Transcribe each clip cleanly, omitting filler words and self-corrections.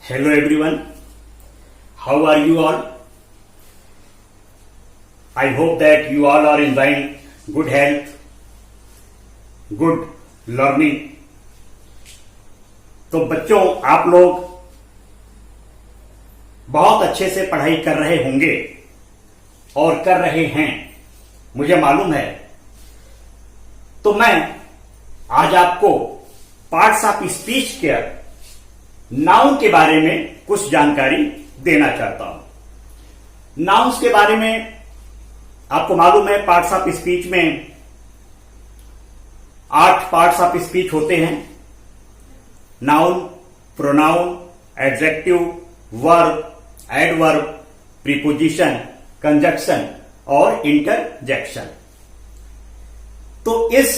Hello everyone, how are you all? I hope that you all are enjoying good health, good learning. तो बच्चों, आप लोग बहुत अच्छे से पढ़ाई कर रहे होंगे और कर रहे हैं, मुझे मालूम है। तो मैं आज आपको पार्ट्स ऑफ स्पीच के नाउन के बारे में कुछ जानकारी देना चाहता हूं। नाउन्स के बारे में आपको मालूम है, पार्ट्स ऑफ स्पीच में 8 पार्ट्स ऑफ स्पीच होते हैं। Noun, pronoun, adjective, verb, adverb, preposition, conjunction और इंटरजेक्शन। तो इस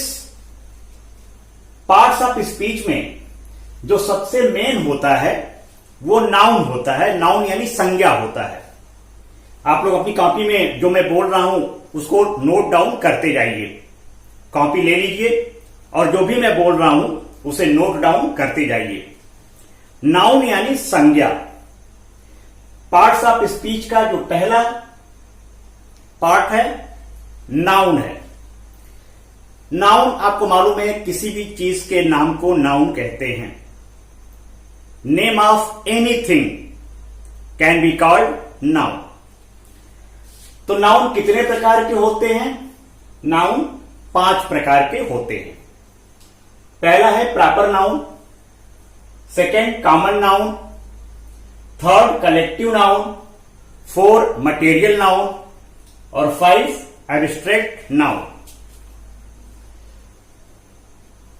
पार्ट्स ऑफ स्पीच में जो सबसे मेन होता है वो नाउन होता है। नाउन यानी संज्ञा होता है। आप लोग अपनी कॉपी में जो मैं बोल रहा हूं उसको नोट डाउन करते जाइए। कॉपी ले लीजिए और जो भी मैं बोल रहा हूं उसे नोट डाउन करते जाइए। नाउन यानी संज्ञा। पार्ट्स ऑफ स्पीच का जो पहला पार्ट है नाउन है। नाउन आपको मालूम है, किसी भी चीज के नाम को नाउन कहते हैं। Name of anything can be called noun. तो नाउन कितने प्रकार के होते हैं? नाउन 5 प्रकार के होते हैं। पहला है proper noun, second common noun, third collective noun, 4 material noun और 5 एब्स्ट्रैक्ट नाउन।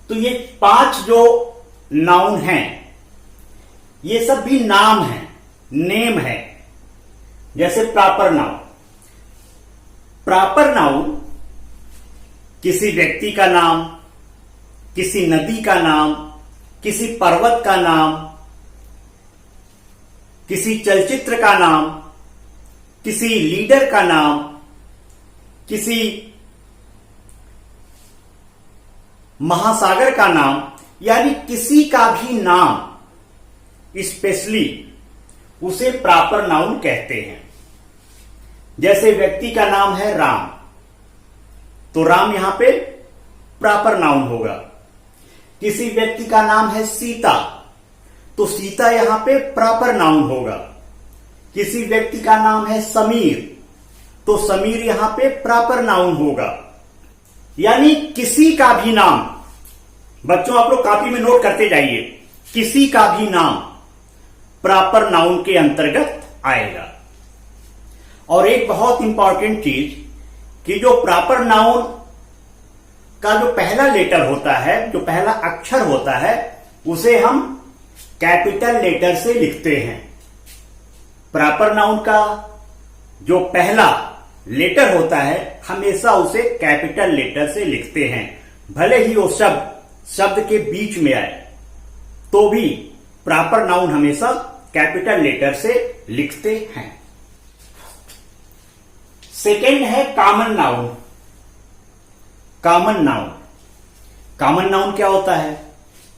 तो ये 5 जो नाउन हैं ये सब भी नाम है, नेम है। जैसे प्रॉपर नाउन। प्रॉपर नाउन किसी व्यक्ति का नाम, किसी नदी का नाम, किसी पर्वत का नाम, किसी चलचित्र का नाम, किसी लीडर का नाम, किसी महासागर का नाम, यानी किसी का भी नाम स्पेशली उसे प्रॉपर नाउन कहते हैं। जैसे व्यक्ति का नाम है राम, तो राम यहां पे प्रॉपर नाउन होगा। किसी व्यक्ति का नाम है सीता, तो सीता यहां पे प्रॉपर नाउन होगा। किसी व्यक्ति का नाम है समीर, तो समीर यहां पे प्रॉपर नाउन होगा। यानी किसी का भी नाम, बच्चों आप लोग कॉपी में नोट करते जाइए, किसी का भी नाम प्रॉपर नाउन के अंतर्गत आएगा। और एक बहुत इंपॉर्टेंट चीज कि जो प्रॉपर नाउन का जो पहला लेटर होता है, जो पहला अक्षर होता है, उसे हम कैपिटल लेटर से लिखते हैं। प्रॉपर नाउन का जो पहला लेटर होता है हमेशा उसे कैपिटल लेटर से लिखते हैं। भले ही वो शब्द के बीच में आए तो भी प्रॉपर नाउन हमेशा कैपिटल लेटर से लिखते हैं। सेकेंड है common noun. Common noun, common noun क्या होता है?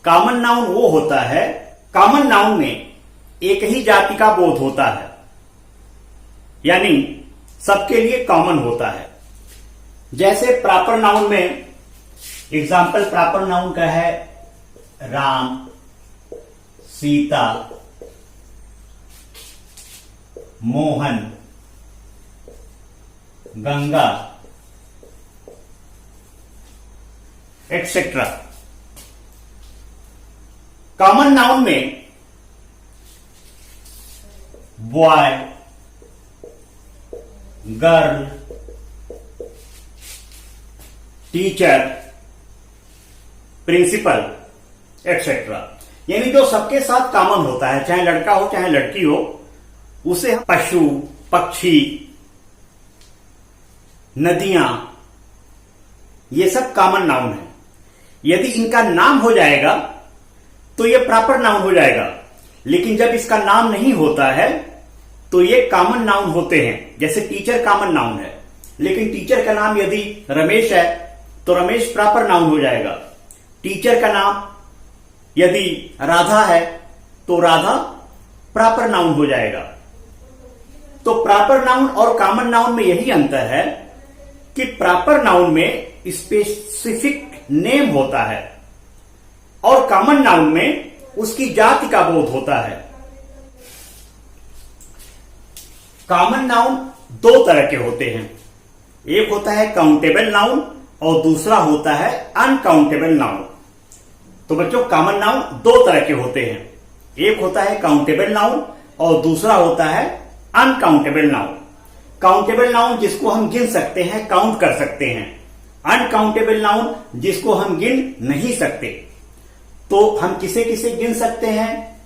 कॉमन नाउन वो होता है, कॉमन नाउन में एक ही जाति का बोध होता है, यानी सबके लिए कॉमन होता है। जैसे प्रॉपर नाउन में एग्जाम्पल प्रॉपर नाउन का है Ram, Sita, Mohan, Ganga etcetera. Common noun में boy, girl, teacher, principal etcetera, यानी जो सबके साथ कॉमन होता है, चाहे लड़का हो चाहे लड़की हो, उसे हम पशु, पक्षी, नदियां, ये सब कॉमन नाउन है। यदि इनका नाम हो जाएगा तो ये प्रॉपर नाउन हो जाएगा, लेकिन जब इसका नाम नहीं होता है तो ये कॉमन नाउन होते हैं। जैसे टीचर कॉमन नाउन है, लेकिन टीचर का नाम यदि रमेश है तो रमेश प्रॉपर नाउन हो जाएगा। टीचर का नाम यदि राधा है तो राधा प्रॉपर नाउन हो जाएगा। तो प्रॉपर नाउन और कॉमन नाउन में यही अंतर है कि प्रॉपर नाउन में स्पेसिफिक नेम होता है और कॉमन नाउन में उसकी जाति का बोध होता है। कॉमन नाउन दो तरह के होते हैं, एक होता है काउंटेबल नाउन और दूसरा होता है अनकाउंटेबल नाउन। तो बच्चों कॉमन नाउन दो तरह के होते हैं, एक होता है काउंटेबल नाउन और दूसरा होता है अनकाउंटेबल नाउन। काउंटेबल नाउन जिसको हम गिन सकते हैं, काउंट कर सकते हैं। अनकाउंटेबल नाउन जिसको हम गिन नहीं सकते। तो हम किसे किसे गिन सकते हैं?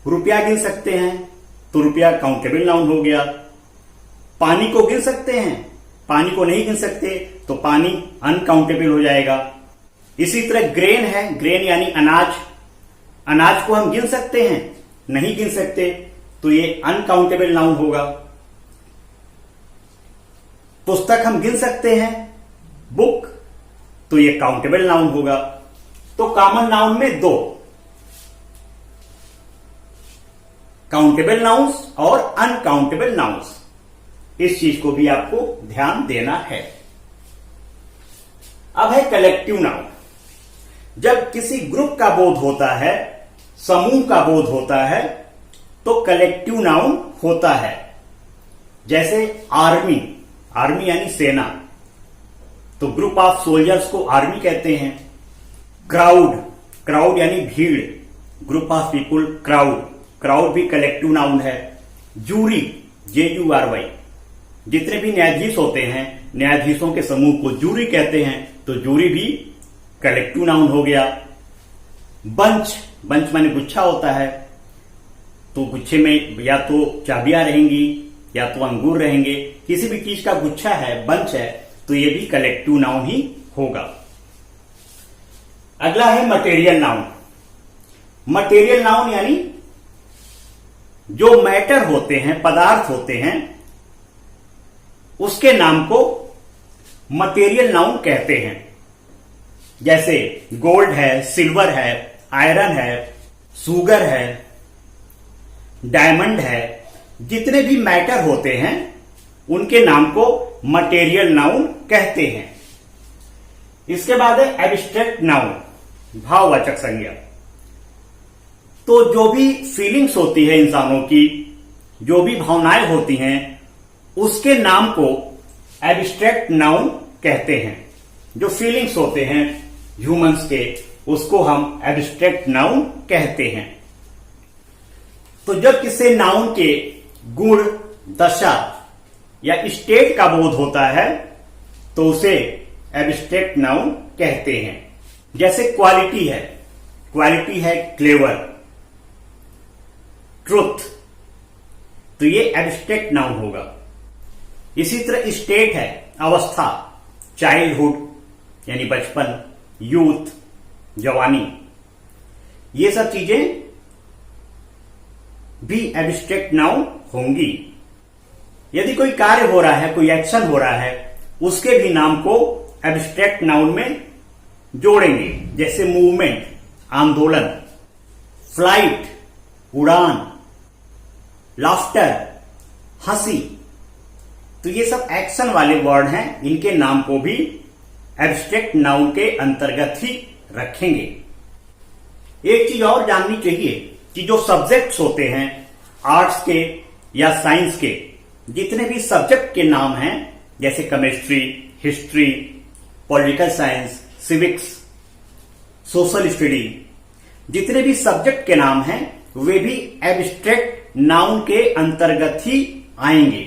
रुपया गिन सकते हैं, तो रुपया काउंटेबल नाउन हो गया। पानी को गिन सकते हैं, पानी को नहीं गिन सकते तो पानी अनकाउंटेबल हो जाएगा। इसी तरह ग्रेन है, ग्रेन यानी अनाज, अनाज को हम गिन सकते हैं, नहीं गिन सकते तो ये अनकाउंटेबल नाउन होगा। पुस्तक हम गिन सकते हैं, बुक, तो ये काउंटेबल नाउन होगा। तो कॉमन नाउन में दो, काउंटेबल नाउन्स और अनकाउंटेबल नाउन्स। इस चीज को भी आपको ध्यान देना है। अब है कलेक्टिव नाउन। जब किसी ग्रुप का बोध होता है, समूह का बोध होता है, तो कलेक्टिव नाउन होता है। जैसे आर्मी, आर्मी यानी सेना, तो ग्रुप ऑफ सोल्जर्स को आर्मी कहते हैं। क्राउड, क्राउड यानी भीड़, group of people, crowd, crowd भी कलेक्टिव नाउन है। जूरी, JURY, जितने भी न्यायाधीश होते हैं, न्यायाधीशों के समूह को जूरी कहते हैं, तो जूरी भी कलेक्टिव नाउन हो गया। बंच, बंच माने गुच्छा होता है, तो गुच्छे में या तो चाबियां रहेंगी या तो अंगूर रहेंगे, किसी भी चीज का गुच्छा है, बंच है, तो ये भी कलेक्टिव नाउन ही होगा। अगला है मटेरियल नाउन। मटेरियल नाउन यानी जो मैटर होते हैं, पदार्थ होते हैं, उसके नाम को मटेरियल नाउन कहते हैं। जैसे गोल्ड है, सिल्वर है, आयरन है, सुगर है, डायमंड है, जितने भी मैटर होते हैं उनके नाम को मटेरियल नाउन कहते हैं। इसके बाद है एब्स्ट्रैक्ट नाउन, भाववाचक संज्ञा। तो जो भी फीलिंग्स होती है इंसानों की, जो भी भावनाएं होती हैं, उसके नाम को एब्स्ट्रैक्ट नाउन कहते हैं। जो फीलिंग्स होते हैं ह्यूमंस के, उसको हम एब्स्ट्रैक्ट नाउन कहते हैं। तो जब किसी नाउन के गुण, दशा या स्टेट का बोध होता है तो उसे एब्स्ट्रैक्ट नाउन कहते हैं। जैसे क्वालिटी है, क्वालिटी है क्लेवर, ट्रुथ, तो ये एब्स्ट्रैक्ट नाउन होगा। इसी तरह स्टेट है, अवस्था, चाइल्डहुड यानी बचपन, यूथ, जवानी, ये सब चीजें भी एब्स्ट्रैक्ट नाउन होंगी। यदि कोई कार्य हो रहा है, कोई एक्शन हो रहा है, उसके भी नाम को एब्स्ट्रैक्ट नाउन में जोड़ेंगे। जैसे मूवमेंट, आंदोलन, फ्लाइट, उड़ान, लाफ्टर, हंसी, तो ये सब एक्शन वाले वर्ड हैं, इनके नाम को भी एब्स्ट्रैक्ट नाउन के अंतर्गत ही रखेंगे। एक चीज और जाननी चाहिए कि जो सब्जेक्ट्स होते हैं आर्ट्स के या साइंस के, जितने भी सब्जेक्ट के नाम हैं, जैसे chemistry, history, political science, civics, social study, जितने भी सब्जेक्ट के नाम हैं वे भी एब्स्ट्रैक्ट नाउन के अंतर्गत ही आएंगे।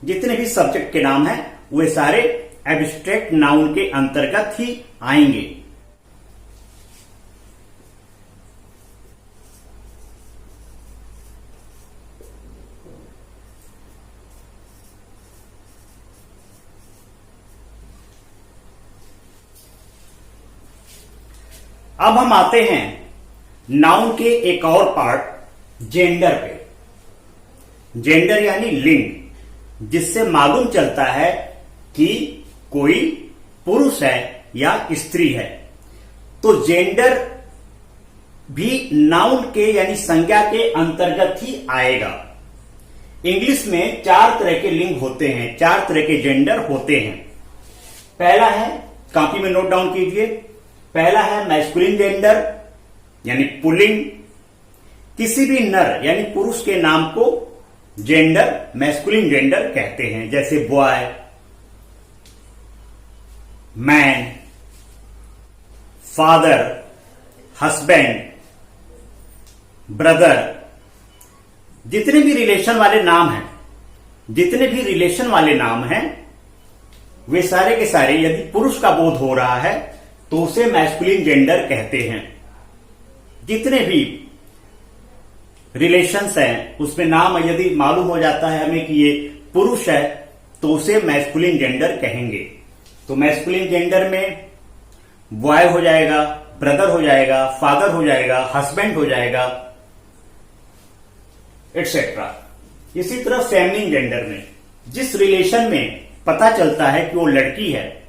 जितने भी सब्जेक्ट के नाम हैं वे सारे एब्स्ट्रैक्ट नाउन के अंतर्गत ही आएंगे। अब हम आते हैं नाउन के एक और पार्ट, जेंडर पे। जेंडर यानी लिंग, जिससे मालूम चलता है कि कोई पुरुष है या स्त्री है। तो जेंडर भी नाउन के यानी संज्ञा के अंतर्गत ही आएगा। इंग्लिश में 4 तरह के लिंग होते हैं, 4 तरह के जेंडर होते हैं। पहला है, कॉपी में नोट डाउन कीजिए, पहला है मैस्कुलिन जेंडर यानी पुल्लिंग। किसी भी नर यानी पुरुष के नाम को जेंडर मैस्कुलिन जेंडर कहते हैं, जैसे boy, man, father, husband, brother. जितने भी रिलेशन वाले नाम हैं, जितने भी रिलेशन वाले नाम हैं, वे सारे के सारे यदि पुरुष का बोध हो रहा है तो उसे मैस्कुलिन जेंडर कहते हैं। जितने भी रिलेशंस हैं उसमें नाम यदि मालूम हो जाता है हमें कि ये पुरुष है तो उसे मैस्कुलिन जेंडर कहेंगे। तो मैस्कुलिन जेंडर में बॉय हो जाएगा, ब्रदर हो जाएगा, फादर हो जाएगा, हस्बैंड हो जाएगा, एटसेट्रा। इसी तरह फेमिनिन जेंडर में जिस रिलेशन में पता चलता है कि वो लड़की है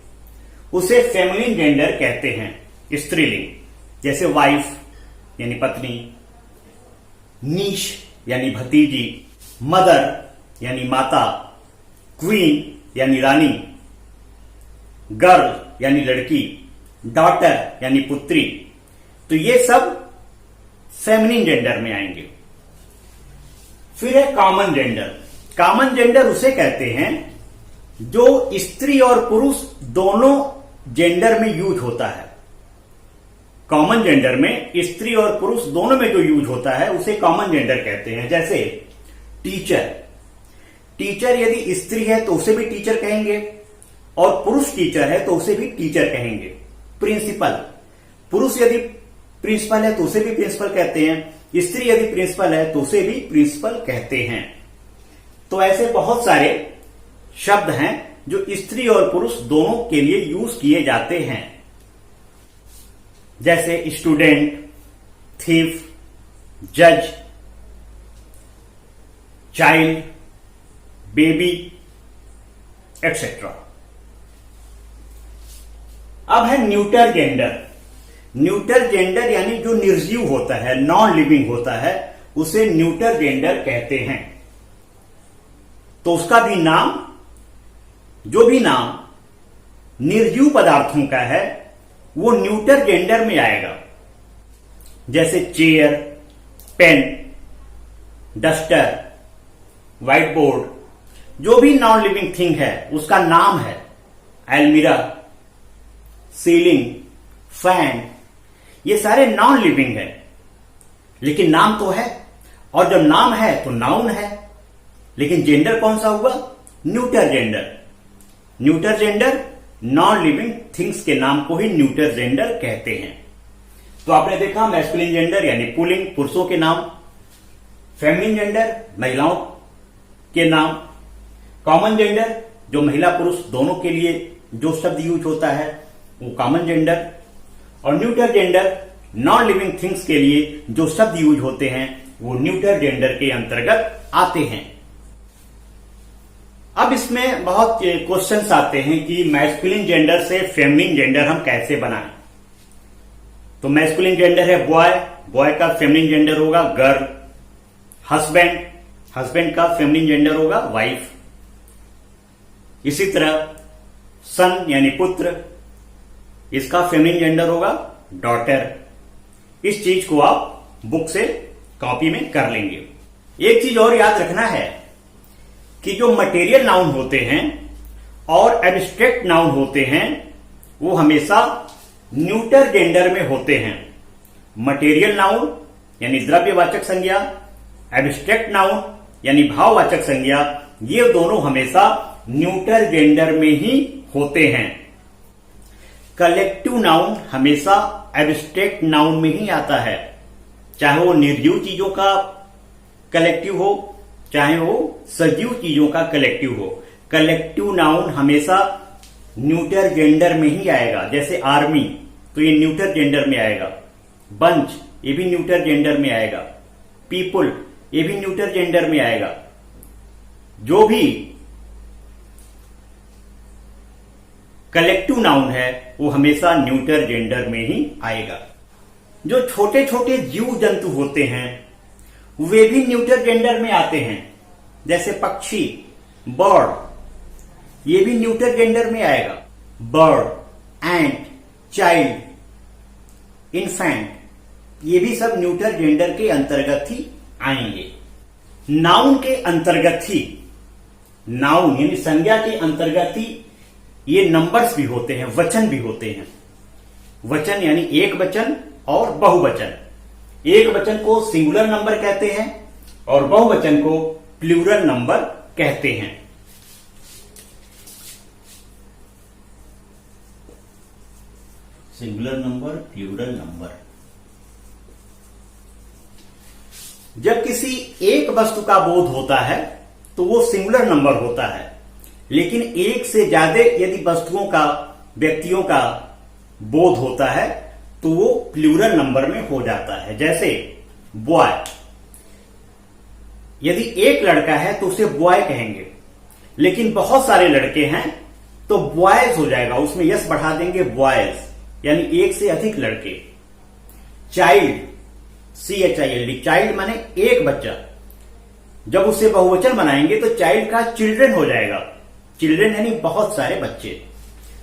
उसे फेमिनिन जेंडर कहते हैं, स्त्रीलिंग। जैसे वाइफ यानी पत्नी, नीश यानी भतीजी, मदर यानी माता, क्वीन यानी रानी, गर्ल यानी लड़की, डॉटर यानी पुत्री। तो ये सब फेमिनिन जेंडर में आएंगे। फिर है कॉमन जेंडर। कॉमन जेंडर उसे कहते हैं जो स्त्री और पुरुष दोनों जेंडर में यूज होता है। कॉमन जेंडर में स्त्री और पुरुष दोनों में जो यूज होता है उसे कॉमन जेंडर कहते हैं। जैसे टीचर, टीचर यदि स्त्री है तो उसे भी टीचर कहेंगे और पुरुष टीचर है तो उसे भी टीचर कहेंगे। प्रिंसिपल, पुरुष यदि प्रिंसिपल है तो उसे भी प्रिंसिपल कहते हैं, स्त्री यदि प्रिंसिपल है तो उसे भी प्रिंसिपल कहते हैं। तो ऐसे बहुत सारे शब्द हैं जो स्त्री और पुरुष दोनों के लिए यूज किए जाते हैं। जैसे स्टूडेंट, थीफ, जज, चाइल्ड, बेबी, एटसेट्रा। अब है न्यूटर जेंडर। न्यूटर जेंडर यानी जो निर्जीव होता है, नॉन लिविंग होता है, उसे न्यूटर जेंडर कहते हैं। तो उसका भी नाम, जो भी नाम निर्जीव पदार्थों का है वो न्यूटर जेंडर में आएगा। जैसे chair, pen, duster, white board, जो भी नॉन लिविंग थिंग है उसका नाम है। अलमीरा, सीलिंग, फैन, ये सारे नॉन लिविंग है लेकिन नाम तो है, और जब नाम है तो नाउन है। लेकिन जेंडर कौन सा हुआ? Neuter gender. Neuter gender non living things के नाम को ही न्यूटर जेंडर कहते हैं। तो आपने देखा मैस्कुलिन जेंडर यानी पुल्लिंग, पुरुषों के नाम, फेमिनिन जेंडर महिलाओं के नाम, कॉमन जेंडर जो महिला पुरुष दोनों के लिए जो शब्द यूज होता है वो कॉमन जेंडर, और neuter gender non living things के लिए जो शब्द यूज होते हैं वो न्यूटर जेंडर के अंतर्गत आते हैं। अब इसमें बहुत क्वेश्चंस आते हैं कि मैस्कुलिन जेंडर से फेमिनिन जेंडर हम कैसे बनाएं। तो मैस्कुलिन जेंडर है बॉय, बॉय का फेमिनिन जेंडर होगा गर्ल। हस्बैंड, हस्बैंड का फेमिनिन जेंडर होगा वाइफ। इसी तरह सन यानी पुत्र, इसका फेमिनिन जेंडर होगा डॉटर। इस चीज को आप बुक से कॉपी में कर लेंगे। एक चीज और याद रखना है कि जो मटेरियल नाउन होते हैं और एब्स्ट्रैक्ट नाउन होते हैं वो हमेशा न्यूटर जेंडर में होते हैं। मटेरियल नाउन यानी द्रव्यवाचक संज्ञा, एब्स्ट्रैक्ट नाउन यानी भाववाचक संज्ञा, ये दोनों हमेशा न्यूटर जेंडर में ही होते हैं। कलेक्टिव नाउन हमेशा एब्स्ट्रैक्ट नाउन में ही आता है, चाहे वो निर्जीव चीजों का कलेक्टिव हो चाहे वो सजीव चीजों का कलेक्टिव हो। कलेक्टिव नाउन हमेशा न्यूटर जेंडर में ही आएगा। जैसे आर्मी तो ये न्यूटर जेंडर में आएगा, बंच ये भी न्यूटर जेंडर में आएगा, पीपुल ये भी न्यूटर जेंडर में आएगा। जो भी कलेक्टिव नाउन है वो हमेशा न्यूटर जेंडर में ही आएगा। जो छोटे छोटे जीव जंतु होते हैं वे भी न्यूटर जेंडर में आते हैं। जैसे पक्षी, बर्ड, ये भी न्यूटर जेंडर में आएगा। बर्ड, एंट, चाइल्ड, इन्फेंट, ये भी सब न्यूटर जेंडर के अंतर्गत ही आएंगे। नाउन के अंतर्गत ही, नाउन यानी संज्ञा के अंतर्गत ही ये नंबर्स भी होते हैं, वचन भी होते हैं। वचन यानी एक वचन और बहुवचन। एक वचन को सिंगुलर नंबर कहते हैं और बहुवचन को प्लूरल नंबर कहते हैं। Singular number, plural number. जब किसी एक वस्तु का बोध होता है तो वो सिंगुलर नंबर होता है, लेकिन एक से ज्यादा यदि वस्तुओं का, व्यक्तियों का बोध होता है तो वो प्लूरल नंबर में हो जाता है। जैसे बॉय, यदि एक लड़का है तो उसे बॉय कहेंगे, लेकिन बहुत सारे लड़के हैं तो बॉयज हो जाएगा, उसमें यस बढ़ा देंगे, बॉयज, यानी एक से अधिक लड़के। चाइल्ड, CHILD, चाइल्ड माने एक बच्चा, जब उसे बहुवचन बनाएंगे तो चाइल्ड का चिल्ड्रन हो जाएगा, चिल्ड्रन यानी बहुत सारे बच्चे।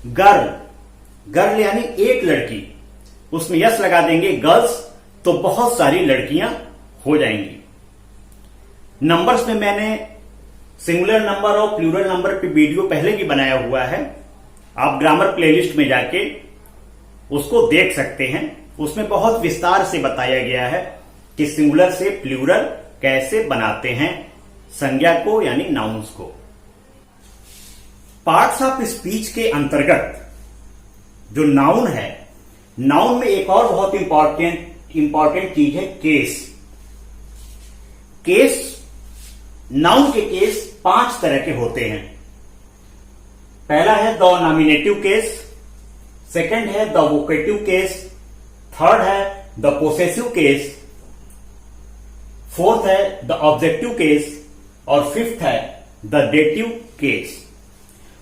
गर्ल, गर्ल यानी एक लड़की, उसमें यस लगा देंगे, गर्ल्स, तो बहुत सारी लड़कियां हो जाएंगी। नंबर्स में मैंने सिंगुलर नंबर और प्लूरल नंबर पे वीडियो पहले भी बनाया हुआ है, आप ग्रामर प्लेलिस्ट में जाके उसको देख सकते हैं। उसमें बहुत विस्तार से बताया गया है कि सिंगुलर से प्लूरल कैसे बनाते हैं संज्ञा को यानी नाउन्स को। पार्ट्स ऑफ स्पीच के अंतर्गत जो नाउन है, नाउन में एक और बहुत इंपॉर्टेंट चीज है केस। केस, नाउन के केस 5 तरह के होते हैं। पहला है द नॉमिनेटिव केस, सेकंड है द वोकेटिव केस, थर्ड है द पोसेसिव केस, फोर्थ है द ऑब्जेक्टिव केस और फिफ्थ है द डेटिव केस।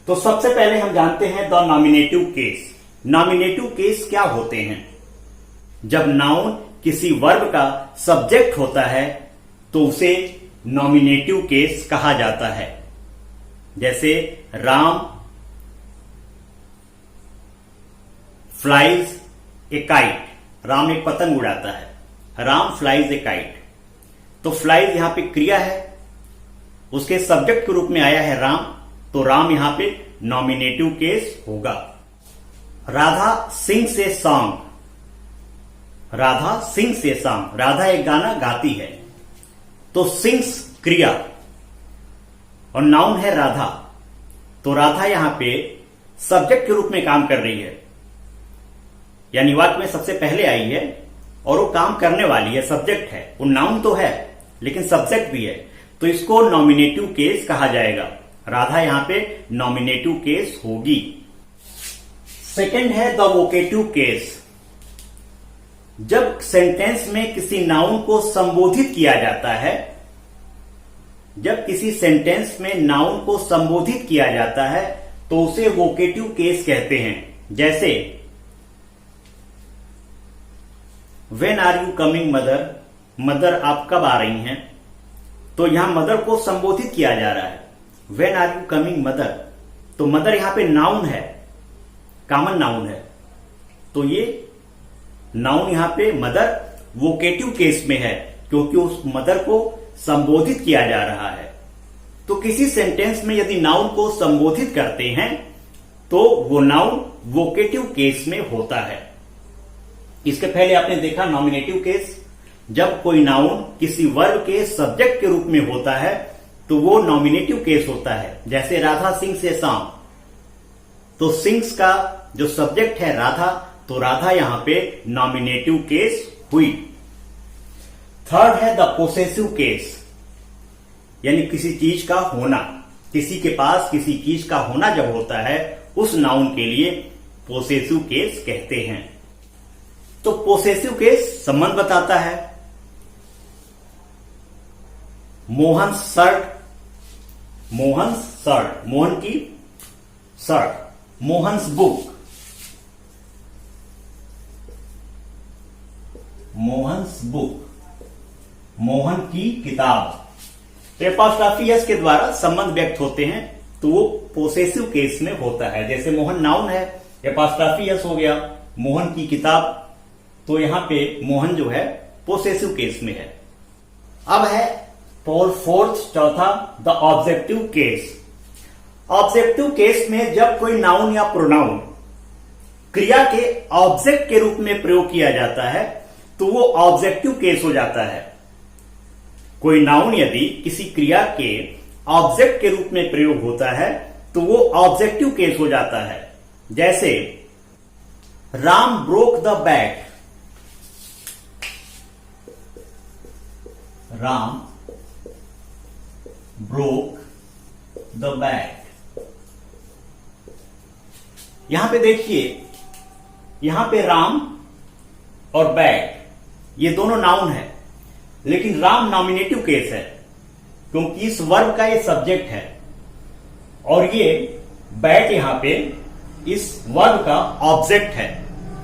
तो सबसे पहले हम जानते हैं the nominative case. Nominative case क्या होते हैं? जब नाउन किसी वर्ब का सब्जेक्ट होता है तो उसे नॉमिनेटिव केस कहा जाता है। जैसे राम फ्लाइज ए काइट, राम एक पतंग उड़ाता है, राम फ्लाइज ए काइट। तो फ्लाइज यहां पे क्रिया है, उसके सब्जेक्ट के रूप में आया है राम, तो राम यहां पे नॉमिनेटिव केस होगा। Radha sings a song, Radha sings a song, Radha एक गाना गाती है, तो सिंग्स क्रिया और नाउन है राधा, तो राधा यहां पे सब्जेक्ट के रूप में काम कर रही है, यानी वाक्य में सबसे पहले आई है और वो काम करने वाली है, सब्जेक्ट है। वो नाउन तो है लेकिन सब्जेक्ट भी है, तो इसको नॉमिनेटिव केस कहा जाएगा। राधा यहां पे नॉमिनेटिव केस होगी। सेकंड है द वोकेटिव केस। जब सेंटेंस में किसी नाउन को संबोधित किया जाता है, जब किसी सेंटेंस में नाउन को संबोधित किया जाता है तो उसे वोकेटिव केस कहते हैं। जैसे when are you coming mother, mother आप कब आ रही हैं, तो यहां मदर को संबोधित किया जा रहा है। When are you coming mother, तो मदर यहां पे नाउन है, कॉमन नाउन है, तो ये नाउन यहां पे मदर वोकेटिव केस में है क्योंकि उस मदर को संबोधित किया जा रहा है। तो किसी सेंटेंस में यदि नाउन को संबोधित करते हैं तो वो नाउन वोकेटिव केस में होता है। इसके पहले आपने देखा नॉमिनेटिव केस, जब कोई नाउन किसी वर्ब के सब्जेक्ट के रूप में होता है तो वो नॉमिनेटिव केस होता है। जैसे राधा सिंग्स ए सॉन्ग, तो सिंग्स का जो सब्जेक्ट है राधा, तो राधा यहां पे नॉमिनेटिव केस हुई। थर्ड है द पोसेसिव केस, यानी किसी चीज का होना, किसी के पास किसी चीज का होना जब होता है उस नाउन के लिए पोसेसिव केस कहते हैं। तो पोसेसिव केस संबंध बताता है। मोहन शर्ट, मोहन शर्ट, मोहन की shirt. Mohan's book, Mohan's book, Mohan की किताब। तो एपॉस्ट्रॉफी एस के द्वारा संबंध व्यक्त होते हैं तो वो पोसेसिव केस में होता है। जैसे मोहन नाउन है, एपॉस्ट्रॉफी एस हो गया, मोहन की किताब, तो यहां पे मोहन जो है पोसेसिव केस में है। अब है फोर्थ चौथा the objective case. Objective case में जब कोई नाउन या प्रोनाउन क्रिया के ऑब्जेक्ट के रूप में प्रयोग किया जाता है तो वो ऑब्जेक्टिव केस हो जाता है। कोई नाउन यदि किसी क्रिया के ऑब्जेक्ट के रूप में प्रयोग होता है तो वो ऑब्जेक्टिव केस हो जाता है। जैसे Ram broke the bat, Ram broke the bat. यहां पे देखिए, यहां पे राम और बैट ये दोनों नाउन है, लेकिन राम नॉमिनेटिव केस है क्योंकि इस वर्ब का ये सब्जेक्ट है और ये बैट यहां पे इस वर्ब का ऑब्जेक्ट है,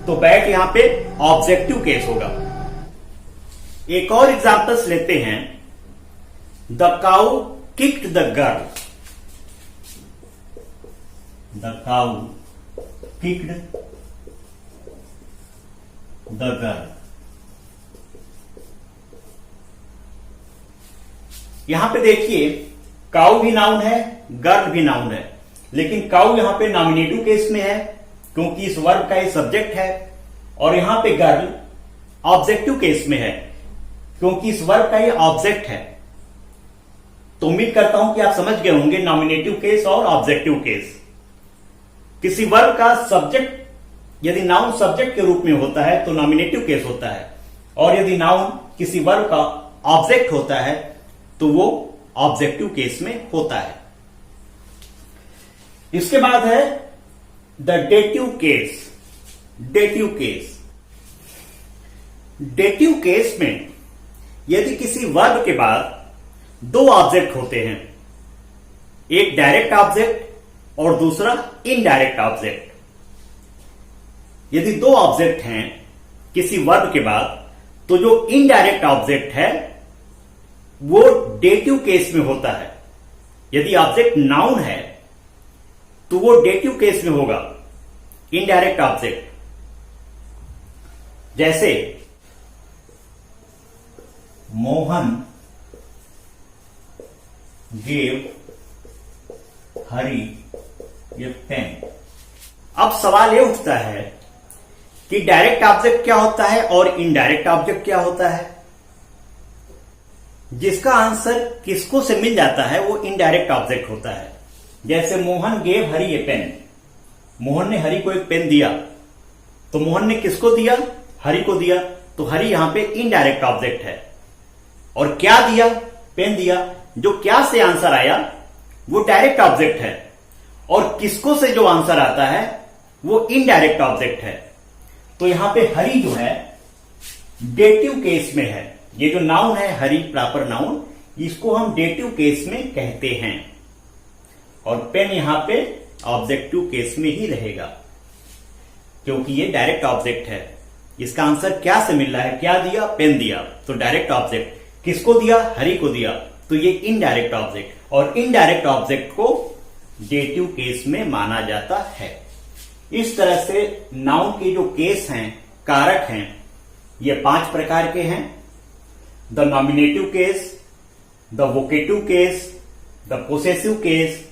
तो बैट यहां पे ऑब्जेक्टिव केस होगा। एक और एग्जांपल्स लेते हैं। The cow kicked the girl, the cow kicked the girl. यहां पे देखिए, काउ भी नाउन है, गर्ल भी नाउन है, लेकिन काउ यहां पे नॉमिनेटिव केस में है क्योंकि इस वर्ब का ये सब्जेक्ट है, और यहां पे गर्ल ऑब्जेक्टिव केस में है क्योंकि इस वर्ब का ये ऑब्जेक्ट है। तो उम्मीद करता हूं कि आप समझ गए होंगे नॉमिनेटिव केस और ऑब्जेक्टिव केस। किसी वर्ब का सब्जेक्ट यदि नाउन सब्जेक्ट के रूप में होता है तो नॉमिनेटिव केस होता है, और यदि नाउन किसी वर्ब का ऑब्जेक्ट होता है तो वो ऑब्जेक्टिव केस में होता है। इसके बाद है the dative case. Dative case, dative case में यदि किसी वर्ब के बाद दो ऑब्जेक्ट होते हैं, एक डायरेक्ट ऑब्जेक्ट और दूसरा इनडायरेक्ट ऑब्जेक्ट। यदि दो ऑब्जेक्ट हैं किसी वर्ब के बाद तो जो इनडायरेक्ट ऑब्जेक्ट है वो डेटिव केस में होता है। यदि ऑब्जेक्ट नाउन है तो वो डेटिव केस में होगा, इनडायरेक्ट ऑब्जेक्ट। जैसे मोहन गेव हरी ये पेन। अब सवाल ये उठता है कि डायरेक्ट ऑब्जेक्ट क्या होता है और इनडायरेक्ट ऑब्जेक्ट क्या होता है। जिसका आंसर किसको से मिल जाता है वो इनडायरेक्ट ऑब्जेक्ट होता है। जैसे मोहन गेव हरी ए पेन, मोहन ने हरी को एक पेन दिया, तो मोहन ने किसको दिया? हरी को दिया, तो हरी यहां पे इनडायरेक्ट ऑब्जेक्ट है। और क्या दिया? पेन दिया। जो क्या से आंसर आया वो डायरेक्ट ऑब्जेक्ट है, और किसको से जो आंसर आता है वो इनडायरेक्ट ऑब्जेक्ट है। तो यहां पे हरी जो है डेटिव केस में है। ये जो नाउन है हरी प्रॉपर नाउन, इसको हम डेटिव केस में कहते हैं, और पेन यहां पे ऑब्जेक्टिव केस में ही रहेगा क्योंकि ये डायरेक्ट ऑब्जेक्ट है। इसका आंसर क्या से मिल रहा है? क्या दिया? पेन दिया, तो डायरेक्ट ऑब्जेक्ट। किसको दिया? हरी को दिया, तो ये इनडायरेक्ट ऑब्जेक्ट, और इनडायरेक्ट ऑब्जेक्ट को डेटिव केस में माना जाता है। इस तरह से नाउन के जो केस हैं, कारक हैं, ये 5 प्रकार के हैं। The nominative case, the vocative case, the possessive case,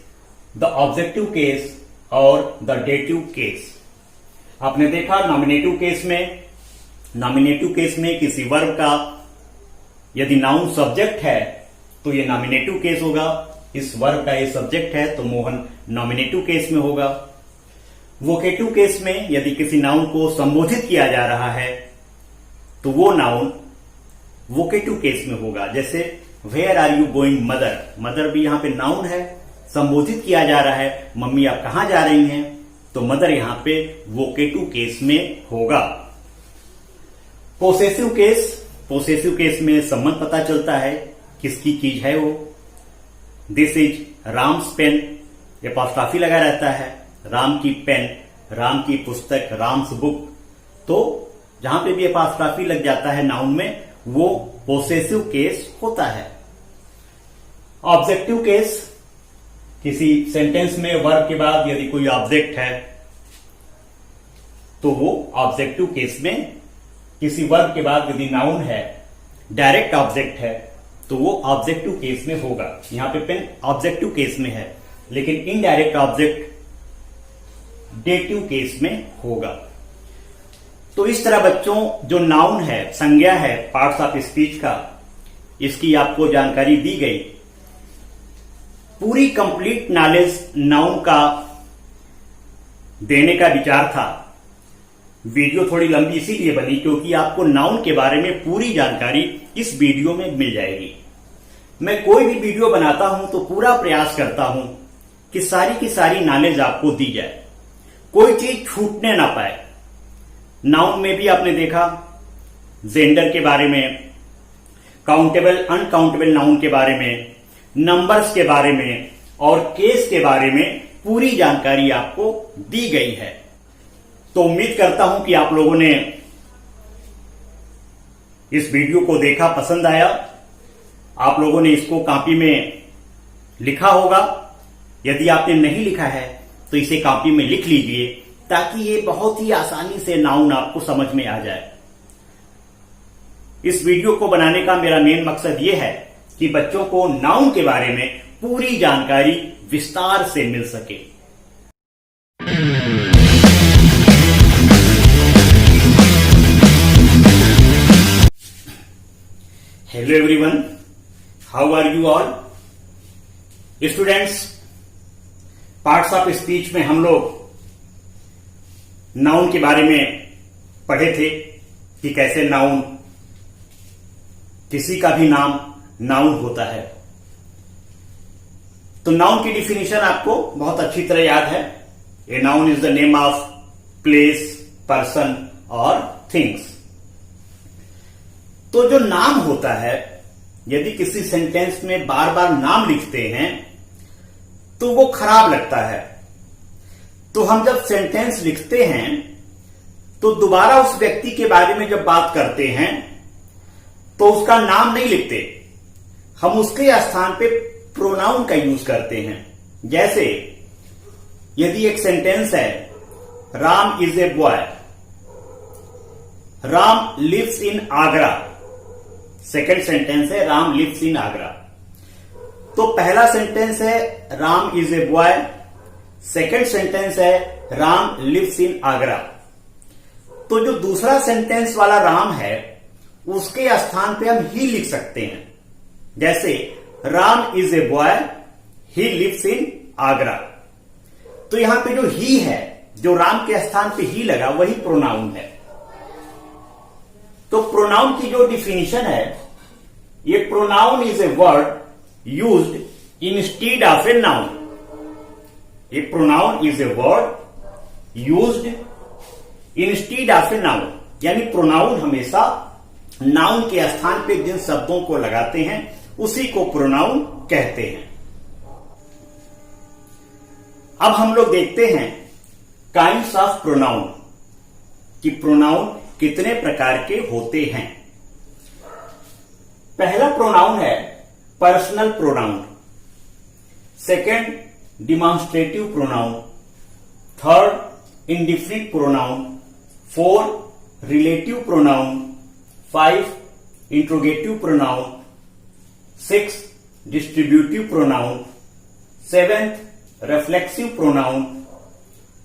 the objective case और द डेटिव केस। आपने देखा नॉमिनेटिव केस में किसी वर्ब का यदि नाउन सब्जेक्ट है तो ये नॉमिनेटिव केस होगा। इस वर्ब का ये सब्जेक्ट है तो मोहन नॉमिनेटिव केस में होगा। वोकेटिव केस में यदि किसी नाउन को संबोधित किया जा रहा है तो वो नाउन वोकेटिव केस में होगा। जैसे where are you going mother, mother भी यहां पे नाउन है, संबोधित किया जा रहा है, मम्मी आप कहां जा रही हैं, तो मदर यहां पे वोकेटिव केस में होगा। पोसेसिव केस में संबंध पता चलता है किसकी चीज है वो। This is Ram's pen, apostrophe लगा रहता है, राम की पेन, राम की पुस्तक, राम्स बुक, तो जहां पे भी एपॉस्ट्रॉफी लग जाता है नाउन में, वो पोसेसिव केस होता है। ऑब्जेक्टिव केस, किसी सेंटेंस में वर्ब के बाद यदि कोई ऑब्जेक्ट है तो वो ऑब्जेक्टिव केस में, किसी वर्ब के बाद यदि नाउन है, डायरेक्ट ऑब्जेक्ट है, तो वो ऑब्जेक्टिव केस में होगा। यहां पे पेन ऑब्जेक्टिव केस में है, लेकिन इनडायरेक्ट ऑब्जेक्ट डेटिव केस में होगा। तो इस तरह बच्चों जो नाउन है, संज्ञा है पार्ट्स ऑफ स्पीच का, इसकी आपको जानकारी दी गई। पूरी कंप्लीट नॉलेज नाउन का देने का विचार था। वीडियो थोड़ी लंबी इसीलिए बनी क्योंकि आपको नाउन के बारे में पूरी जानकारी इस वीडियो में मिल जाएगी। मैं कोई भी वीडियो बनाता हूं तो पूरा प्रयास करता हूं कि सारी की सारी नॉलेज आपको दी जाए, कोई चीज छूटने ना पाए। नाउन में भी आपने देखा जेंडर के बारे में, काउंटेबल अनकाउंटेबल नाउन के बारे में, नंबर्स के बारे में और केस के बारे में पूरी जानकारी आपको दी गई है। तो उम्मीद करता हूं कि आप लोगों ने इस वीडियो को देखा, पसंद आया। आप लोगों ने इसको कॉपी में लिखा होगा। यदि आपने नहीं लिखा है तो इसे कॉपी में लिख लीजिए, ताकि ये बहुत ही आसानी से नाउन आपको समझ में आ जाए। इस वीडियो को बनाने का मेरा मेन मकसद ये है कि बच्चों को नाउन के बारे में पूरी जानकारी विस्तार से मिल सके। Hello everyone, how are you all students. Parts of speech में हम लोग नाउन के बारे में पढ़े थे कि कैसे नाउन, किसी का भी नाम नाउन होता है। तो नाउन की डिफिनीशन आपको बहुत अच्छी तरह याद है। A noun is the name of place, person और थिंग्स। तो जो नाम होता है, यदि किसी सेंटेंस में बार बार नाम लिखते हैं तो वो खराब लगता है। तो हम जब सेंटेंस लिखते हैं तो दोबारा उस व्यक्ति के बारे में जब बात करते हैं तो उसका नाम नहीं लिखते, हम उसके स्थान पे प्रोनाउन का यूज करते हैं। जैसे यदि एक सेंटेंस है, Ram is a boy, Ram lives in Agra. Second sentence है राम लिव्स इन आगरा। तो पहला सेंटेंस है Ram is a boy, second sentence है राम लिव्स इन आगरा। तो जो दूसरा सेंटेंस वाला राम है उसके स्थान पे हम ही लिख सकते हैं। जैसे Ram is a boy, he lives in Agra. तो यहां पे जो ही है, जो राम के स्थान पे ही लगा, वही प्रोनाउन है। तो प्रोनाउन की जो डिफिनीशन है, ये pronoun is a word used instead of a noun. ये pronoun is a word used instead of a noun, यानी प्रोनाउन हमेशा नाउन के स्थान पे जिन शब्दों को लगाते हैं उसी को प्रोनाउन कहते हैं। अब हम लोग देखते हैं काइंड्स ऑफ प्रोनाउन, कि प्रोनाउन कितने प्रकार के होते हैं। पहला प्रोनाउन है personal pronoun, second demonstrative pronoun, third indefinite pronoun, four relative pronoun, 5 interrogative pronoun, 6 distributive pronoun, 7th reflexive pronoun,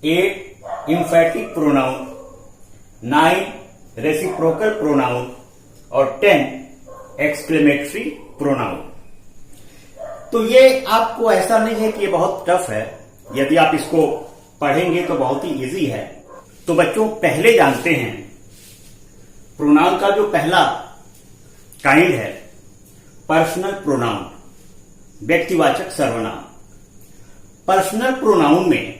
8 emphatic pronoun, 9 reciprocal pronoun और 10 एक्सक्लेमेटरी प्रोनाउन। तो ये आपको ऐसा नहीं है कि ये बहुत टफ है, यदि आप इसको पढ़ेंगे तो बहुत ही इजी है। तो बच्चों पहले जानते हैं प्रोनाउन का जो पहला काइंड है पर्सनल प्रोनाउन, व्यक्तिवाचक सर्वनाम। पर्सनल प्रोनाउन में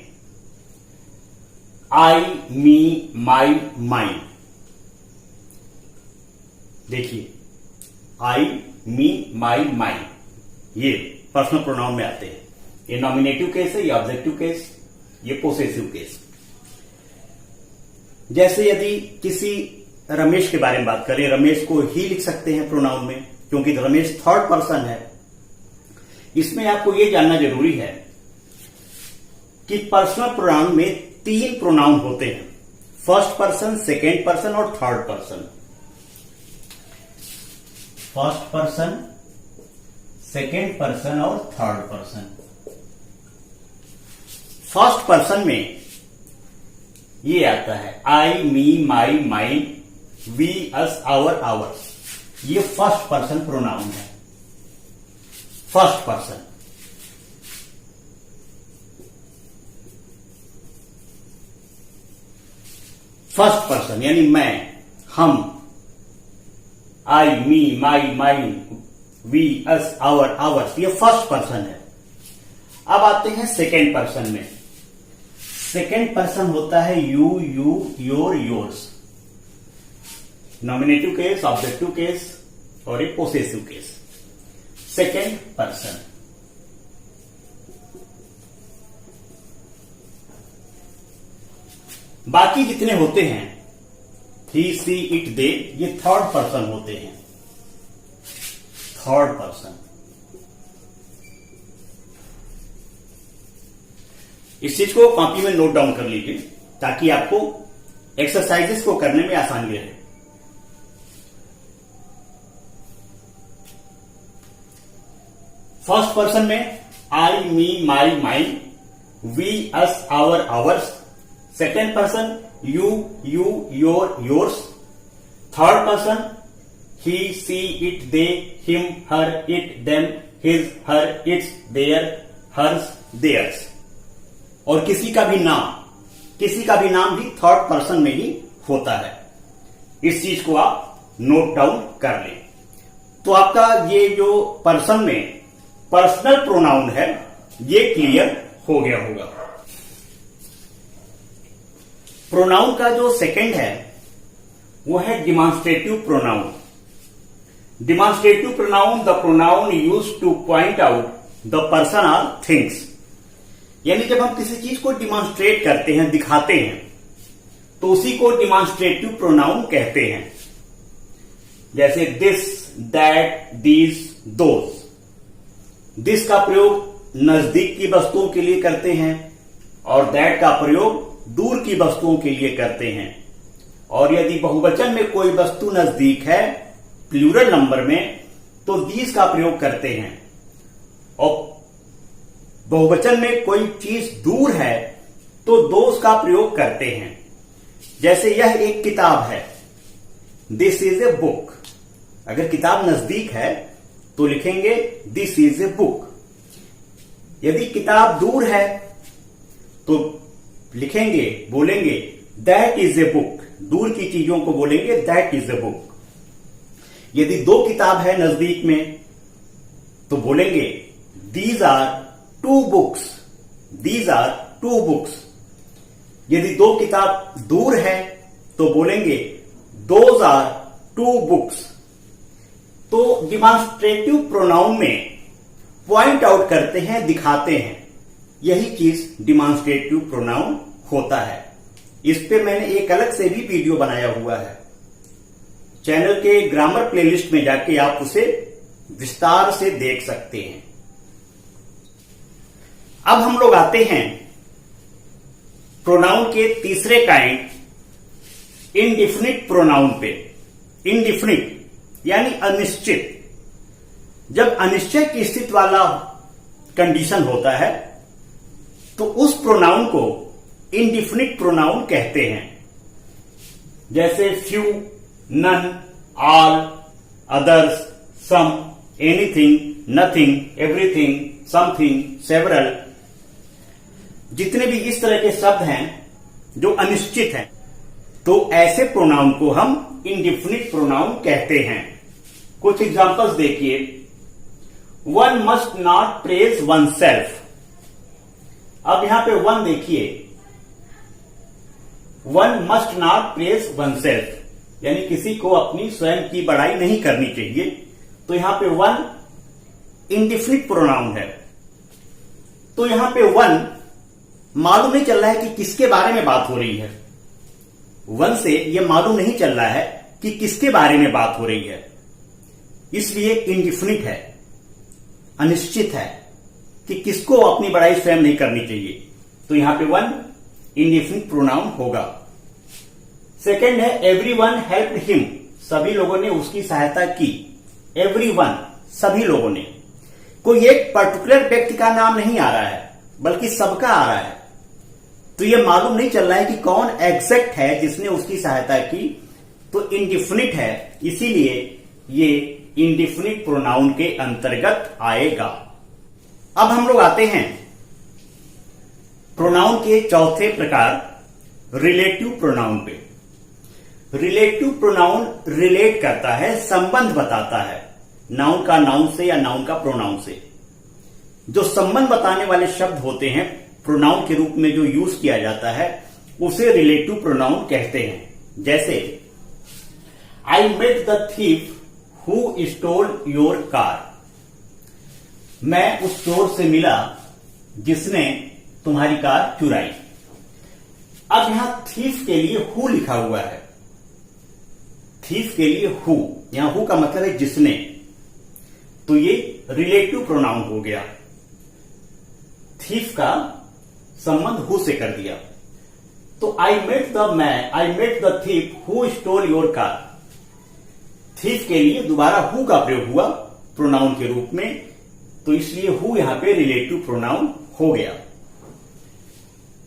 आई, मी, माई, माइन, देखिए आई, मी, माई, माइन, ये पर्सनल प्रोनाउन में आते हैं। ये नॉमिनेटिव केस है, ये ऑब्जेक्टिव केस, ये पोसेसिव केस। जैसे यदि किसी रमेश के बारे में बात करें, रमेश को ही लिख सकते हैं प्रोनाउन में, क्योंकि रमेश थर्ड पर्सन है। इसमें आपको यह जानना जरूरी है कि पर्सनल प्रोनाउन में 3 प्रोनाउन होते हैं, फर्स्ट पर्सन, सेकेंड पर्सन और third person. First person, second person और थर्ड पर्सन। फर्स्ट पर्सन में ये आता है I, me, my, mine, we, us, our, ours. ये फर्स्ट पर्सन प्रोनाउन है, फर्स्ट पर्सन। फर्स्ट पर्सन यानी मैं, हम, I, me, my, mine, we, us, our, ours, ये फर्स्ट पर्सन है। अब आते हैं सेकेंड पर्सन में। सेकेंड पर्सन होता है you, your, yours. Nominative case, objective case और एक पोसेसिव केस। Second person. बाकी जितने होते हैं ही, सी, इट, दे, ये थर्ड पर्सन होते हैं, थर्ड पर्सन। इस चीज को कॉपी में नोट डाउन कर लीजिए ताकि आपको एक्सरसाइजेस को करने में आसानी रहे। फर्स्ट पर्सन में I, me, my, mine, we, us, our, ours. Second person you, your, yours. Third person he, she, it, they, him, her, it, them, his, her, its, their, hers, theirs. और किसी का भी नाम भी third person में ही होता है। इस चीज को आप नोट डाउन कर लें तो आपका ये जो पर्सन में पर्सनल प्रोनाउन है ये क्लियर हो गया होगा। प्रोनाउन का जो सेकंड है वो है demonstrative pronoun. Demonstrative pronoun, the pronoun used to point out the person or things. यानी जब हम किसी चीज को डिमॉन्स्ट्रेट करते हैं, दिखाते हैं, तो उसी को डिमॉन्स्ट्रेटिव प्रोनाउन कहते हैं। जैसे this, that, these, those. This का प्रयोग नजदीक की वस्तुओं के लिए करते हैं और दैट का प्रयोग दूर की वस्तुओं के लिए करते हैं। और यदि बहुवचन में कोई वस्तु नजदीक है, प्लूरल नंबर में, तो दीज का प्रयोग करते हैं। और बहुवचन में कोई चीज दूर है तो दोज का प्रयोग करते हैं। जैसे यह एक किताब है, दिस इज ए बुक। अगर किताब नजदीक है तो लिखेंगे दिस इज ए बुक। यदि किताब दूर है तो लिखेंगे, बोलेंगे दैट इज ए बुक। दूर की चीजों को बोलेंगे दैट इज ए बुक। यदि 2 किताब है नजदीक में तो बोलेंगे these are 2 books, these are 2 books। यदि 2 किताब दूर है तो बोलेंगे those are 2 books। तो डिमॉन्स्ट्रेटिव प्रोनाउन में पॉइंट आउट करते हैं, दिखाते हैं, यही चीज डिमॉन्स्ट्रेटिव प्रोनाउन होता है। इस पे मैंने एक अलग से भी वीडियो बनाया हुआ है, चैनल के ग्रामर प्लेलिस्ट में जाके आप उसे विस्तार से देख सकते हैं। अब हम लोग आते हैं प्रोनाउन के तीसरे काइंड, इंडिफिनिट प्रोनाउन पे। इंडिफिनिट यानी अनिश्चित। जब अनिश्चय की स्थिति वाला कंडीशन होता है तो उस प्रोनाउन को इंडिफिनिट प्रोनाउन कहते हैं। जैसे few, none, all, others, some, anything, nothing, everything, something, several. जितने भी इस तरह के शब्द हैं जो अनिश्चित हैं, तो ऐसे प्रोनाउन को हम इंडिफिनिट प्रोनाउन कहते हैं। कुछ एग्जांपल्स देखिए। One must not praise one self. अब यहां पे वन देखिए, one must not praise one self, यानी किसी को अपनी स्वयं की बड़ाई नहीं करनी चाहिए। तो यहां पे वन इंडिफिनिट प्रोनाउन है। तो यहां पे वन मालूम नहीं चल रहा है कि किसके बारे में बात हो रही है। वन से यह मालूम नहीं चल रहा है कि किसके बारे में बात हो रही है, इसलिए इंडिफिनिट है, अनिश्चित है कि किसको अपनी बड़ाई स्वयं नहीं करनी चाहिए। तो यहां पे वन इंडिफिनिट प्रोनाउन होगा। सेकेंड है एवरीवन हेल्प्ड हिम, सभी लोगों ने उसकी सहायता की। एवरीवन, सभी लोगों ने, कोई एक पर्टिकुलर व्यक्ति का नाम नहीं आ रहा है बल्कि सबका आ रहा है। तो यह मालूम नहीं चल रहा है कि कौन एग्जैक्ट है जिसने उसकी सहायता की, तो इंडिफिनिट है, इसीलिए ये इंडिफिनिट प्रोनाउन के अंतर्गत आएगा। अब हम लोग आते हैं प्रोनाउन के चौथे प्रकार रिलेटिव प्रोनाउन पे। रिलेटिव प्रोनाउन रिलेट करता है, संबंध बताता है नाउन का नाउन से या नाउन का प्रोनाउन से। जो संबंध बताने वाले शब्द होते हैं प्रोनाउन के रूप में जो यूज किया जाता है उसे रिलेटिव प्रोनाउन कहते हैं। जैसे I met the thief who stole your car, मैं उस चोर से मिला जिसने तुम्हारी कार चुराई। अब यहां थीफ के लिए हु लिखा हुआ है, थीफ के लिए हु, यहां हु का मतलब है जिसने, तो ये रिलेटिव प्रोनाउन हो गया। थीफ का संबंध हु से कर दिया। तो I met the thief who stole your car, thief के लिए दोबारा हु का प्रयोग हुआ प्रोनाउन के रूप में, तो इसलिए हु यहां पे रिलेटिव प्रोनाउन हो गया।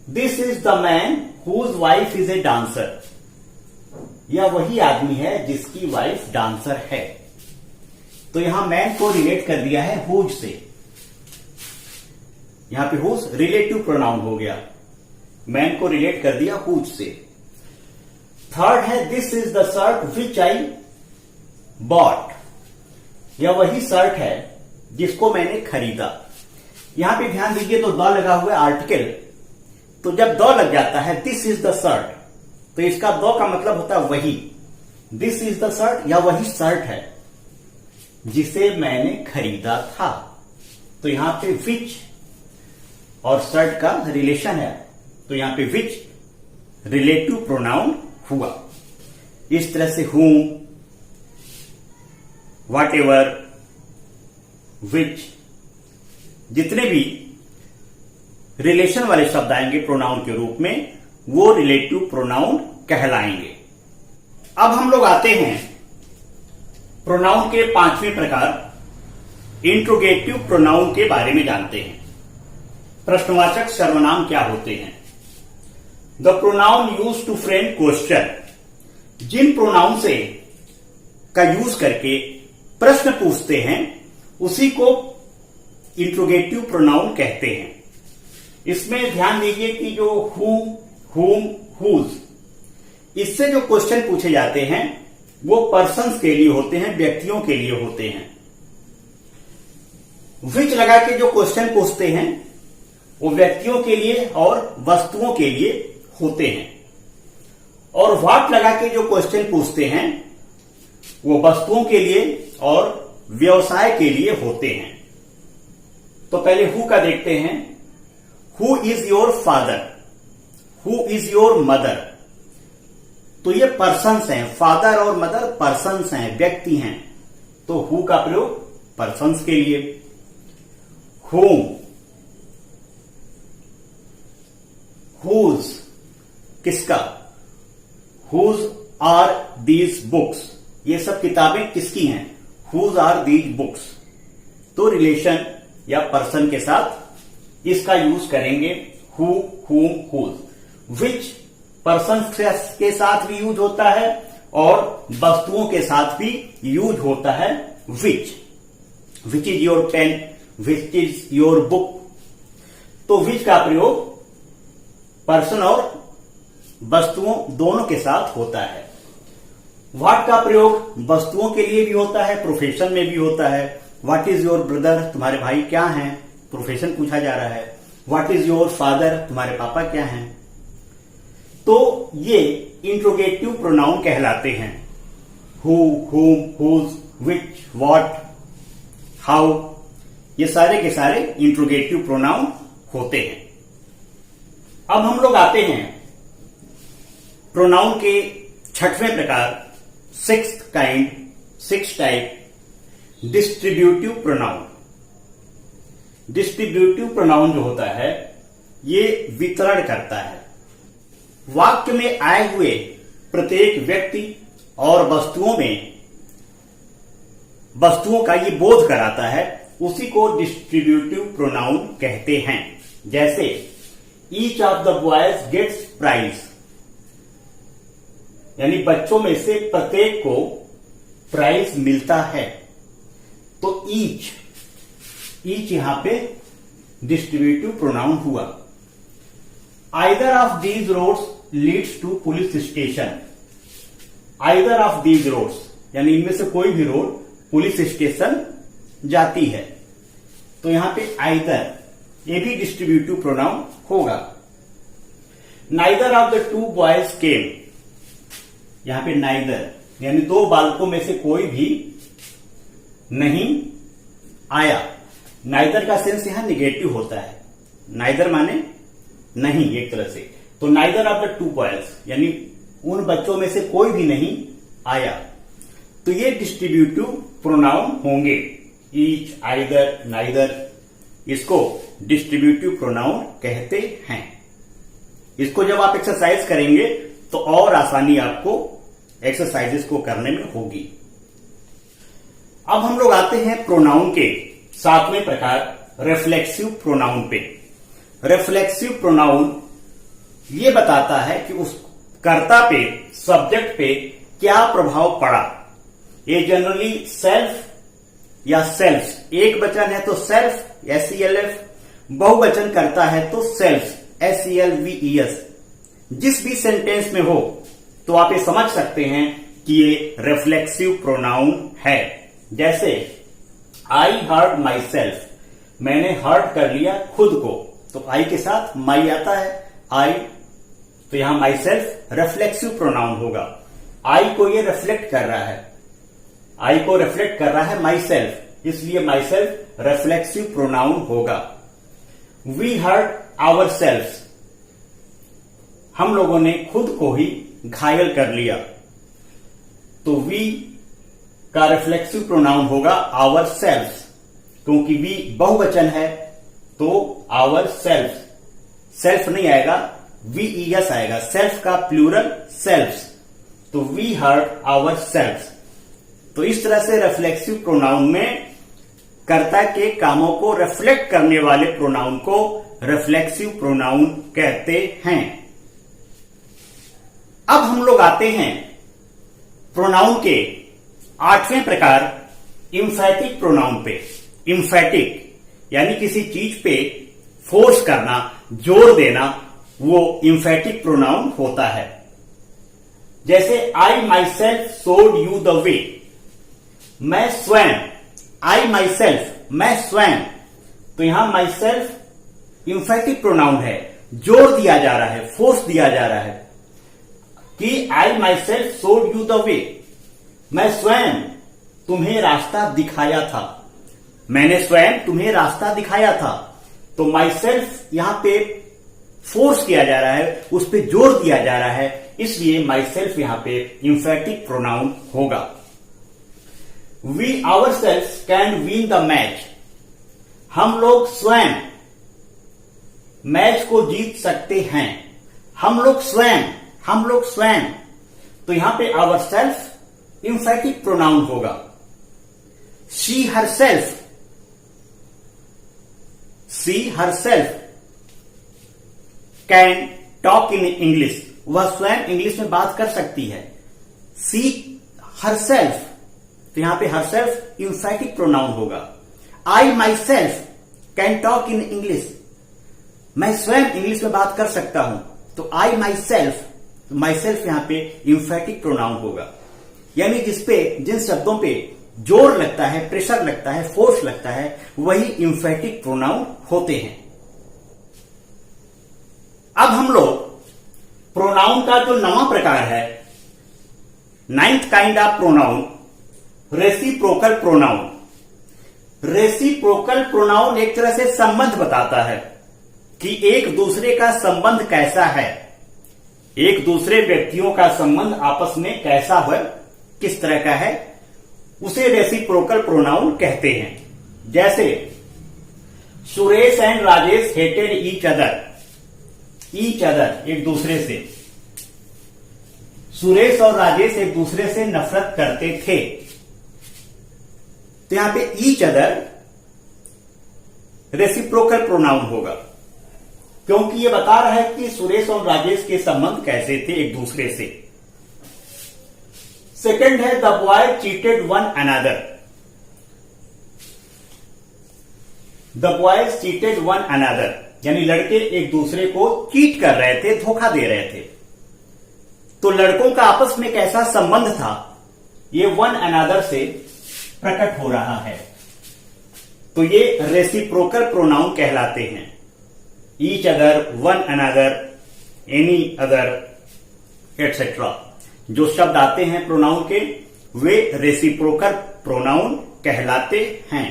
This is the man whose wife is a dancer, यह वही आदमी है जिसकी वाइफ डांसर है। तो यहां मैन को रिलेट कर दिया है हुज से, यहां पे हुज रिलेटिव प्रोनाउन हो गया, मैन को रिलेट कर दिया हुज से। थर्ड है this is the shirt which I bought, यह वही शर्ट है जिसको मैंने खरीदा। यहां पे ध्यान दीजिए तो द लगा हुआ है आर्टिकल, तो जब द लग जाता है दिस इज द शर्ट, तो इसका द का मतलब होता है वही, दिस इज द शर्ट, या वही शर्ट है जिसे मैंने खरीदा था। तो यहां पे विच और शर्ट का रिलेशन है, तो यहां पे विच रिलेटिव प्रोनाउन हुआ। इस तरह से whom, whatever, which, जितने भी रिलेशन वाले शब्द आएंगे प्रोनाउन के रूप में वो रिलेटिव प्रोनाउन कहलाएंगे। अब हम लोग आते हैं प्रोनाउन के पांचवें प्रकार इंट्रोगेटिव प्रोनाउन के बारे में जानते हैं। प्रश्नवाचक सर्वनाम क्या होते हैं? The pronoun use to frame question, जिन प्रोनाउन से का यूज करके प्रश्न पूछते हैं उसी को इंट्रोगेटिव प्रोनाउन कहते हैं। इसमें ध्यान दीजिए कि जो हु, हुम, हुज, इससे जो क्वेश्चन पूछे जाते हैं वो पर्सन्स के लिए होते हैं, व्यक्तियों के लिए होते हैं। विच लगा के जो क्वेश्चन पूछते हैं वो व्यक्तियों के लिए और वस्तुओं के लिए होते हैं, और व्हाट लगा के जो क्वेश्चन पूछते हैं वो वस्तुओं के लिए और व्यवसाय के लिए होते हैं। तो पहले हु का देखते हैं। Who is your father, who is your mother, तो ये पर्सन्स हैं, फादर और मदर पर्सन्स हैं, व्यक्ति हैं, तो हु का प्रयोग पर्सन्स के लिए। होम, हुज, किसका, हुज आर दीज बुक्स, ये सब किताबें किसकी हैं, हुज आर दीज बुक्स, तो रिलेशन या पर्सन के साथ इसका यूज करेंगे हु, हुम, हुज। विच पर्सन के साथ भी यूज होता है और वस्तुओं के साथ भी यूज होता है which. Which is your pen, which is your book, तो विच का प्रयोग पर्सन और वस्तुओं दोनों के साथ होता है। व्हाट का प्रयोग वस्तुओं के लिए भी होता है, प्रोफेशन में भी होता है। व्हाट इज योर ब्रदर, तुम्हारे भाई क्या हैं, प्रोफेशन पूछा जा रहा है। व्हाट इज योर फादर, तुम्हारे पापा क्या हैं। तो ये इंट्रोगेटिव प्रोनाउन कहलाते हैं। हु, हुम, हुज, विच, व्हाट, हाउ, ये सारे के सारे इंट्रोगेटिव प्रोनाउन होते हैं। अब हम लोग आते हैं प्रोनाउन के छठवें प्रकार, six type, distributive pronoun. Distributive pronoun जो होता है ये वितरण करता है। वाक्य में आए हुए प्रत्येक व्यक्ति और वस्तुओं का ये बोध कराता है, उसी को डिस्ट्रीब्यूटिव प्रोनाउन कहते हैं। जैसे each of the boys gets prize, यानी बच्चों में से प्रत्येक को प्राइज मिलता है। तो ईच यहां पे डिस्ट्रीब्यूटिव प्रोनाउन हुआ। Either of these roads leads to police station. Either of these roads यानी इनमें से कोई भी रोड पुलिस स्टेशन जाती है। तो यहां पे आइदर ये भी डिस्ट्रीब्यूटिव प्रोनाउन होगा। Neither of the two boys came, यहां पे नाइदर यानी दो बालकों में से कोई भी नहीं आया। नाइदर का सेंस यहां निगेटिव होता है। नाइदर माने नहीं एक तरह से। तो neither of the two boys यानी उन बच्चों में से कोई भी नहीं आया। तो ये डिस्ट्रीब्यूटिव प्रोनाउन होंगे। ईच, आइदर, नाइदर, इसको डिस्ट्रीब्यूटिव प्रोनाउन कहते हैं। इसको जब आप एक्सरसाइज करेंगे तो और आसानी आपको एक्सरसाइजेस को करने में होगी। अब हम लोग आते हैं प्रोनाउन के सातवें प्रकार, रिफ्लेक्सिव प्रोनाउन पे। रिफ्लेक्सिव प्रोनाउन ये बताता है कि उस कर्ता पे, सब्जेक्ट पे क्या प्रभाव पड़ा। ये जनरली सेल्फ या सेल्फ्स, एक वचन है तो सेल्फ SELF, बहुवचन करता है तो सेल्फ SELVES। जिस भी सेंटेंस में हो तो आप ये समझ सकते हैं कि ये रिफ्लेक्सिव प्रोनाउन है। जैसे आई हर्ट माई सेल्फ, मैंने हर्ट कर लिया खुद को, तो आई के साथ माई आता है, आई, तो यहां माई सेल्फ रिफ्लेक्सिव प्रोनाउन होगा। आई को ये रिफ्लेक्ट कर रहा है, आई को रिफ्लेक्ट कर रहा है माई सेल्फ, इसलिए माई सेल्फ रिफ्लेक्सिव प्रोनाउन होगा। वी हर्ट आवर सेल्फ, हम लोगों ने खुद को ही घायल कर लिया, तो वी का रिफ्लेक्सिव प्रोनाउन होगा आवर सेल्फ, क्योंकि वी बहुवचन है तो आवर सेल्फ, सेल्फ नहीं आएगा, VES आएगा, सेल्फ का प्लूरल सेल्फ्स, तो वी हर्ट आवर सेल्फ। तो इस तरह से रिफ्लेक्सिव प्रोनाउन में कर्ता के कामों को रिफ्लेक्ट करने वाले प्रोनाउन को रिफ्लेक्सिव प्रोनाउन कहते हैं। अब हम लोग आते हैं प्रोनाउन के आठवें प्रकार, इंफैटिक प्रोनाउन पे। इंफैटिक यानी किसी चीज पे फोर्स करना, जोर देना, वो इंफैटिक प्रोनाउन होता है। जैसे I myself showed you the way, मैं स्वयं, आई माई सेल्फ, मैं स्वयं, तो यहां माई सेल्फ इंफैटिक प्रोनाउन है, जोर दिया जा रहा है, फोर्स दिया जा रहा है कि I myself showed you the way, मैं स्वयं तुम्हें रास्ता दिखाया था, मैंने स्वयं तुम्हें रास्ता दिखाया था। तो माई सेल्फ यहां पे फोर्स किया जा रहा है, उस पर जोर दिया जा रहा है, इसलिए माई सेल्फ यहां पे इंफैटिक प्रोनाउन होगा। We ourselves can win the match, हम लोग स्वयं मैच को जीत सकते हैं, हम लोग स्वयं, तो यहां पे आवर सेल्फ इंफैटिक प्रोनाउन होगा। She her self can talk in English, वह स्वयं इंग्लिश में बात कर सकती है। सी हर सेल्फ, तो यहां पे हर सेल्फ इंफैटिक प्रोनाउन होगा। I myself can talk in English, मैं स्वयं इंग्लिश में बात कर सकता हूं, तो आई माई सेल्फ यहां पे इंफैटिक प्रोनाउन होगा। यानी जिन शब्दों पे जोर लगता है, प्रेशर लगता है, फोर्स लगता है, वही इंफैटिक प्रोनाउन होते हैं। अब हम लोग प्रोनाउन का जो नवा प्रकार है, ninth kind of pronoun, reciprocal pronoun. Reciprocal pronoun एक तरह से संबंध बताता है कि एक दूसरे का संबंध कैसा है। एक दूसरे व्यक्तियों का संबंध आपस में कैसा है, किस तरह का है, उसे रेसिप्रोकल प्रोनाउन कहते हैं। जैसे Suresh and Rajesh hated each other, एक दूसरे से। सुरेश और राजेश एक दूसरे से नफरत करते थे। तो यहां पे ईच अदर रेसिप्रोकल प्रोनाउन होगा, क्योंकि ये बता रहा है कि सुरेश और राजेश के संबंध कैसे थे एक दूसरे से। सेकंड है the boy cheated one another. The boys cheated one another, यानी लड़के एक दूसरे को चीट कर रहे थे, धोखा दे रहे थे। तो लड़कों का आपस में कैसा संबंध था, ये वन अनदर से प्रकट हो रहा है। तो ये रेसिप्रोकल प्रोनाउन कहलाते हैं। Each other, one another, any other, etcetera. जो शब्द आते हैं प्रोनाउन के, वे रेसिप्रोकल प्रोनाउन कहलाते हैं।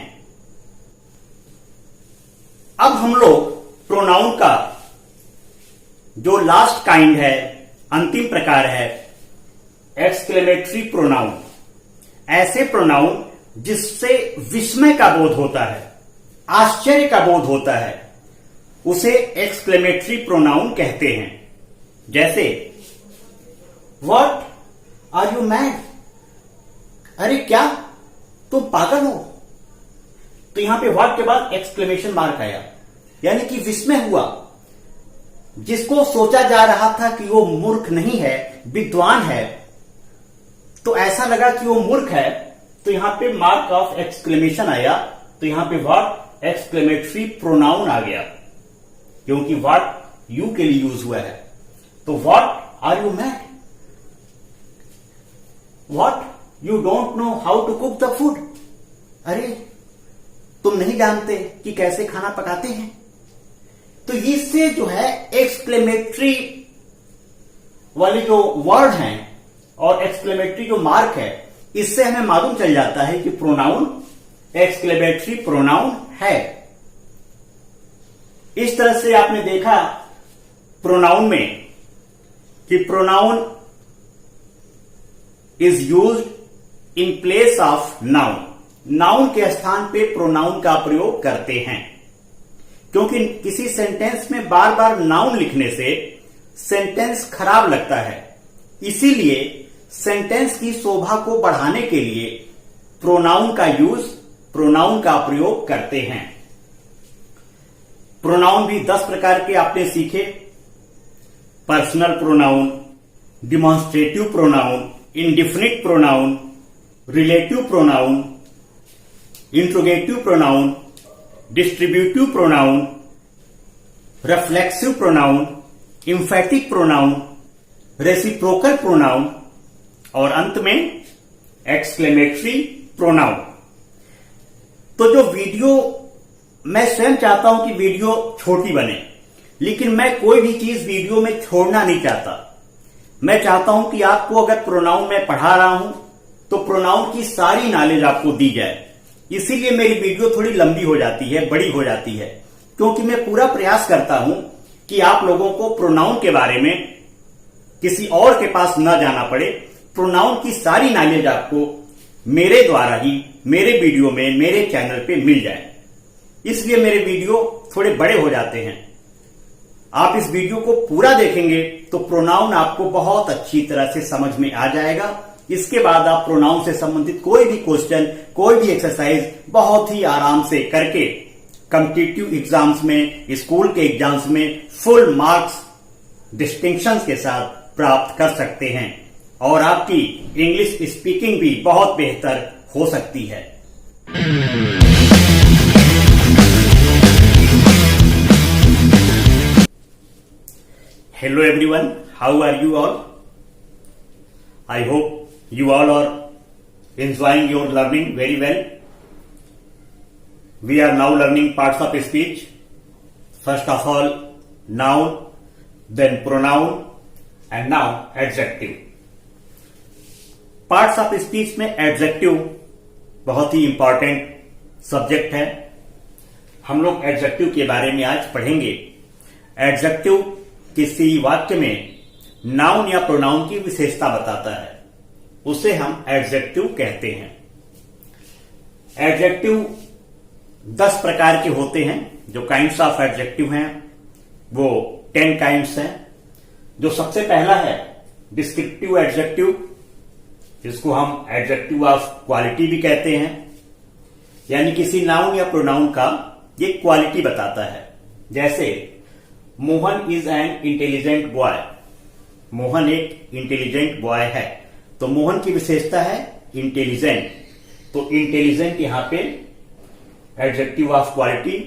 अब हम लोग प्रोनाउन का जो लास्ट काइंड है, अंतिम प्रकार है, एक्सक्लेमेटरी प्रोनाउन। ऐसे प्रोनाउन जिससे विस्मय का बोध होता है, आश्चर्य का बोध होता है, उसे एक्सक्लेमेटरी प्रोनाउन कहते हैं। जैसे व्हाट आर यू मैड, अरे क्या तुम पागल हो। तो यहां पे व्हाट के बाद एक्सक्लेमेशन मार्क आया, यानी कि विस्मय हुआ। जिसको सोचा जा रहा था कि वो मूर्ख नहीं है, विद्वान है, तो ऐसा लगा कि वो मूर्ख है, तो यहां पे मार्क ऑफ एक्सक्लेमेशन आया। तो यहां पे व्हाट एक्सक्लेमेटरी प्रोनाउन आ गया, क्योंकि व्हाट यू के लिए यूज हुआ है। तो what are you mad, what you don't know how to cook the food, अरे तुम नहीं जानते कि कैसे खाना पकाते हैं। तो इससे जो है एक्सक्लेमेटरी वाले जो वर्ड हैं और एक्सक्लेमेटरी जो मार्क है, इससे हमें मालूम चल जाता है कि प्रोनाउन एक्सक्लेमेटरी प्रोनाउन है। इस तरह से आपने देखा प्रोनाउन में कि pronoun is used in place of noun. Noun के स्थान पे प्रोनाउन का प्रयोग करते हैं, क्योंकि किसी सेंटेंस में बार बार नाउन लिखने से सेंटेंस खराब लगता है। इसीलिए सेंटेंस की शोभा को बढ़ाने के लिए प्रोनाउन का यूज, प्रोनाउन का प्रयोग करते हैं। प्रोनाउन भी 10 प्रकार के आपने सीखे। Personal pronoun, demonstrative pronoun, indefinite pronoun, relative pronoun, interrogative pronoun, distributive pronoun, reflexive pronoun, emphatic pronoun, reciprocal pronoun और अंत में एक्सक्लेमेटरी प्रोनाउन। तो जो वीडियो, मैं स्वयं चाहता हूं कि वीडियो छोटी बने, लेकिन मैं कोई भी चीज वीडियो में छोड़ना नहीं चाहता। मैं चाहता हूं कि आपको अगर प्रोनाउन मैं पढ़ा रहा हूं तो प्रोनाउन की सारी नॉलेज आपको दी जाए। इसीलिए मेरी वीडियो थोड़ी लंबी हो जाती है, बड़ी हो जाती है, क्योंकि मैं पूरा प्रयास करता हूं कि आप लोगों को प्रोनाउन के बारे में किसी और के पास न जाना पड़े। प्रोनाउन की सारी नॉलेज आपको मेरे द्वारा ही, मेरे वीडियो में, मेरे चैनल पे मिल जाए। इसलिए मेरे वीडियो थोड़े बड़े हो जाते हैं। आप इस वीडियो को पूरा देखेंगे तो प्रोनाउन आपको बहुत अच्छी तरह से समझ में आ जाएगा। इसके बाद आप प्रोनाउन से संबंधित कोई भी क्वेश्चन, कोई भी एक्सरसाइज बहुत ही आराम से करके कॉम्पिटिटिव एग्जाम्स में, स्कूल के एग्जाम्स में फुल मार्क्स डिस्टिंक्शंस के साथ प्राप्त कर सकते हैं और आपकी इंग्लिश स्पीकिंग भी बहुत बेहतर हो सकती है। Hello everyone, how are you all? I hope you all are enjoying your learning very well. We are now learning parts of speech. First of all, noun, then pronoun, and now adjective. Parts of speech में adjective बहुत ही important subject है। हम लोग adjective के बारे में आज पढ़ेंगे। एडजेक्टिव किसी वाक्य में नाउन या प्रोनाउन की विशेषता बताता है, उसे हम एडजेक्टिव कहते हैं। एडजेक्टिव 10 प्रकार के होते हैं। जो काइंड्स ऑफ एडजेक्टिव हैं वो 10 काइंड्स हैं। जो सबसे पहला है डिस्क्रिप्टिव एडजेक्टिव, जिसको हम एडजेक्टिव ऑफ क्वालिटी भी कहते हैं, यानी किसी नाउन या प्रोनाउन का ये क्वालिटी बताता है। जैसे Mohan is an intelligent boy, Mohan एक इंटेलिजेंट बॉय है, तो मोहन की विशेषता है इंटेलिजेंट, तो इंटेलिजेंट यहां पे एडजेक्टिव ऑफ क्वालिटी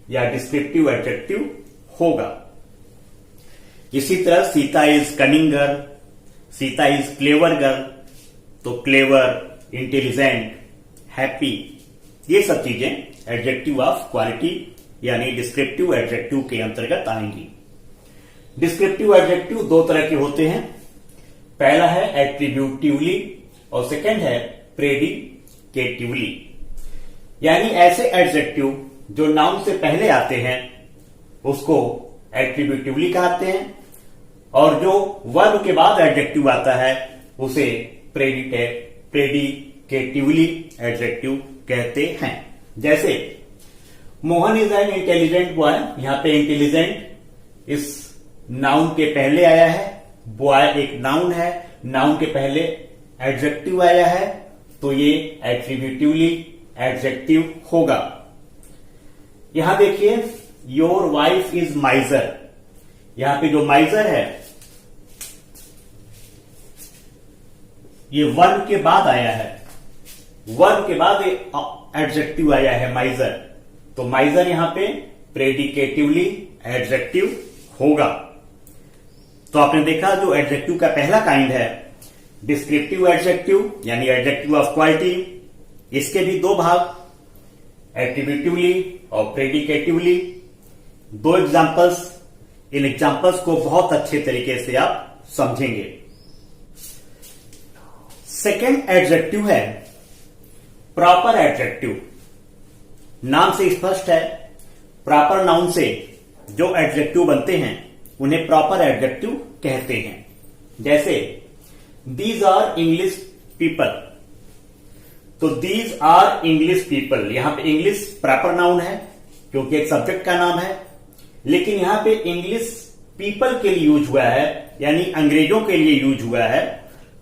या डिस्क्रिप्टिव एडजेक्टिव होगा। इसी तरह Sita is cunning girl, Sita is clever girl, तो क्लेवर, इंटेलिजेंट, हैप्पी, ये सब चीजें एडजेक्टिव ऑफ क्वालिटी यानी डिस्क्रिप्टिव एडजेक्टिव के अंतर्गत आएंगी। डिस्क्रिप्टिव एडजेक्टिव 2 तरह के होते हैं। पहला है एट्रीब्यूटिवली और सेकंड है प्रेडिकेटिवली, यानी ऐसे एडजेक्टिव जो नाउन से पहले आते हैं उसको एट्रीब्यूटिवली कहते हैं, और जो वर्ब के बाद एडजेक्टिव आता है उसे प्रेडिकेटिवली एडजेक्टिव कहते हैं। जैसे Mohan is an intelligent boy, यहां पे इंटेलिजेंट इस नाउन के पहले आया है, बॉय एक नाउन है, नाउन के पहले एडजेक्टिव आया है, तो ये एट्रीब्यूटिवली एडजेक्टिव होगा। यहां देखिए योर वाइफ इज माइजर, यहां पे जो माइजर है ये वर्ब के बाद आया है, वर्ब के बाद एडजेक्टिव आया है माइजर, तो माइजर यहां पे प्रेडिकेटिवली एडजेक्टिव होगा। तो आपने देखा जो एडजेक्टिव का पहला काइंड है डिस्क्रिप्टिव एडजेक्टिव यानी एडजेक्टिव ऑफ क्वालिटी, इसके भी 2 भाग, एट्रीब्यूटिवली और प्रेडिकेटिवली। 2 एग्जांपल्स, इन एग्जांपल्स को बहुत अच्छे तरीके से आप समझेंगे। सेकेंड एडजेक्टिव है प्रॉपर एडजेक्टिव। नाम से स्पष्ट है, प्रॉपर नाउन से जो एडजेक्टिव बनते हैं उन्हें प्रॉपर एडजेक्टिव कहते हैं। जैसे दीज आर इंग्लिश पीपल, तो दीज आर इंग्लिश पीपल, यहां पे इंग्लिश प्रॉपर नाउन है क्योंकि एक सब्जेक्ट का नाम है, लेकिन यहां पे इंग्लिश पीपल के लिए यूज हुआ है यानी अंग्रेजों के लिए यूज हुआ है,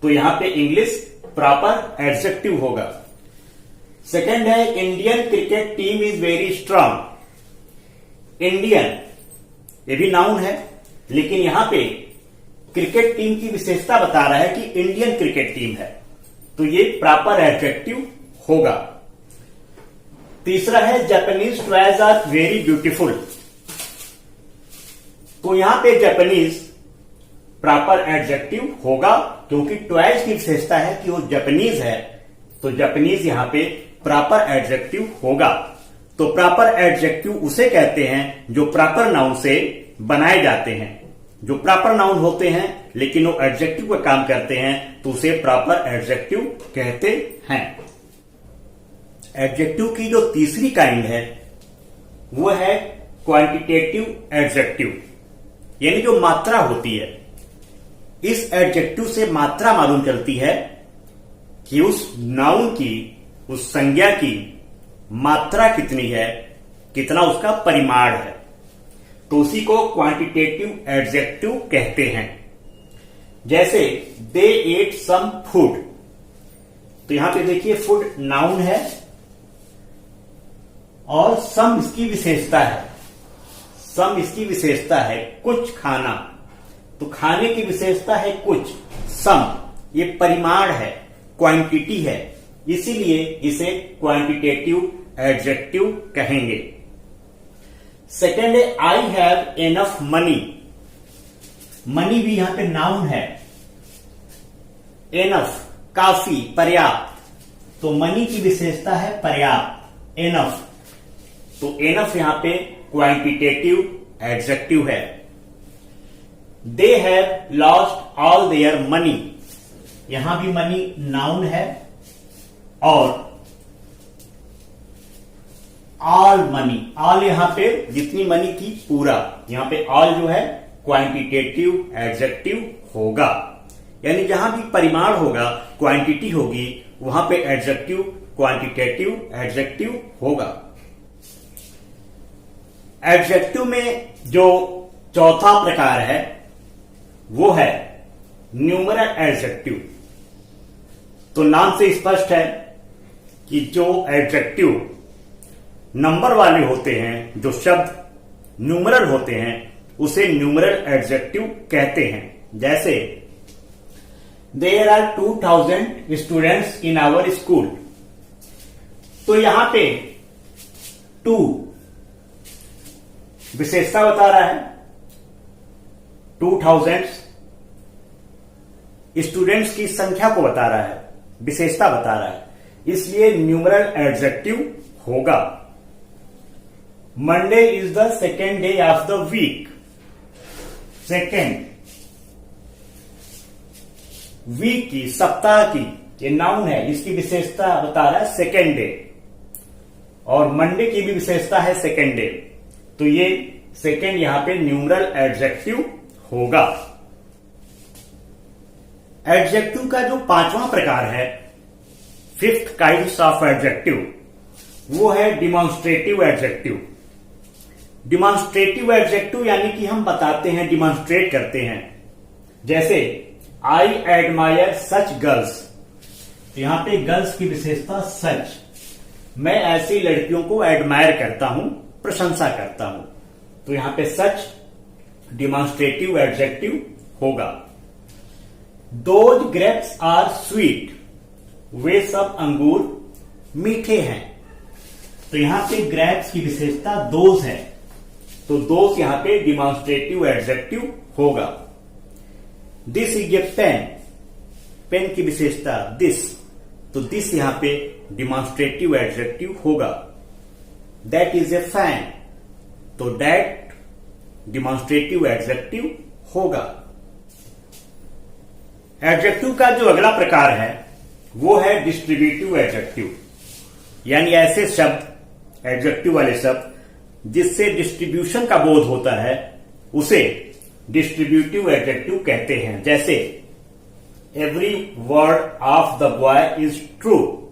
तो यहां पे इंग्लिश प्रॉपर एडजेक्टिव होगा। सेकंड है Indian cricket team is very strong. Indian ये भी नाउन है, लेकिन यहां पे क्रिकेट टीम की विशेषता बता रहा है कि इंडियन क्रिकेट टीम है, तो ये प्रॉपर एडजेक्टिव होगा। तीसरा है Japanese toys are very beautiful, तो यहां पे जापानीज प्रॉपर एडजेक्टिव होगा क्योंकि टॉयज की विशेषता है कि वो जापानीज है, तो जापानीज यहां पे प्रॉपर एडजेक्टिव होगा। तो प्रॉपर एडजेक्टिव उसे कहते हैं जो प्रॉपर नाउन से बनाए जाते हैं। जो प्रॉपर नाउन होते हैं लेकिन वो एडजेक्टिव का काम करते हैं तो उसे प्रॉपर एडजेक्टिव कहते हैं। एडजेक्टिव की जो तीसरी काइंड है वो है क्वांटिटेटिव एडजेक्टिव, यानी जो मात्रा होती है। इस एडजेक्टिव से मात्रा मालूम चलती है कि उस नाउन की, उस संज्ञा की मात्रा कितनी है, कितना उसका परिमाण है, तो उसी को क्वांटिटेटिव एडजेक्टिव कहते हैं। जैसे दे एट सम फूड, तो यहां पे देखिए फूड नाउन है और सम इसकी विशेषता है, सम इसकी विशेषता है कुछ खाना, तो खाने की विशेषता है कुछ, सम ये परिमाण है, क्वांटिटी है, इसीलिए इसे क्वांटिटेटिव एडजेक्टिव कहेंगे। सेकेंड है I have enough money, money भी यहां पे नाउन है, एनफ काफी, पर्याप्त, तो मनी की विशेषता है पर्याप्त, एनफ, तो एनफ यहां पे क्वांटिटेटिव एडजेक्टिव है। They have lost all their money, यहां भी मनी नाउन है और ऑल मनी, ऑल यहां पे जितनी मनी थी पूरा, यहां पे ऑल जो है क्वांटिटेटिव एडजेक्टिव होगा। यानी जहां भी परिमाण होगा, क्वांटिटी होगी, वहां पे एडजेक्टिव, क्वांटिटेटिव एडजेक्टिव होगा। एडजेक्टिव में जो चौथा प्रकार है वो है न्यूमरल एडजेक्टिव। तो नाम से स्पष्ट है कि जो एडजेक्टिव नंबर वाले होते हैं, जो शब्द न्यूमरल होते हैं, उसे न्यूमरल एडजेक्टिव कहते हैं। जैसे there are 2000 students in our school. तो यहां पे 2 विशेषता बता रहा है, 2000 स्टूडेंट्स की संख्या को बता रहा है, विशेषता बता रहा है, इसलिए न्यूमरल एडजेक्टिव होगा। Monday is the second day of the week. Second, week की, सप्ताह की, ये नाउन है, इसकी विशेषता बता रहा है सेकेंड डे, और मंडे की भी विशेषता है सेकेंड डे। तो ये सेकेंड यहां पे न्यूमरल एडजेक्टिव होगा। एडजेक्टिव का जो पांचवा प्रकार है, फिफ्थ काइंड ऑफ एडजेक्टिव, वो है डिमॉन्स्ट्रेटिव एडजेक्टिव। डिमॉन्स्ट्रेटिव एडजेक्टिव यानी कि हम बताते हैं, डिमॉन्स्ट्रेट करते हैं। जैसे आई एडमायर सच गर्ल्स। यहां पे गर्ल्स की विशेषता सच, मैं ऐसी लड़कियों को एडमायर करता हूं, प्रशंसा करता हूं। तो यहां पे सच डिमॉन्स्ट्रेटिव एडजेक्टिव होगा। Those grapes are sweet. वे सब अंगूर मीठे हैं। तो यहां पे ग्रेप्स की विशेषता दोज है, तो दोज यहां पे डिमॉन्स्ट्रेटिव एडजेक्टिव होगा। This is a pen. Pen की विशेषता दिस, तो दिस यहां पे डिमॉन्स्ट्रेटिव एडजेक्टिव होगा। दैट इज ए फैन, तो दैट डिमॉन्स्ट्रेटिव एडजेक्टिव होगा। एडजेक्टिव का जो अगला प्रकार है वो है डिस्ट्रीब्यूटिव एडजेक्टिव, यानी ऐसे शब्द, एडजेक्टिव वाले शब्द जिससे डिस्ट्रीब्यूशन का बोध होता है, उसे डिस्ट्रीब्यूटिव एडजेक्टिव कहते हैं। जैसे every word of the boy is true.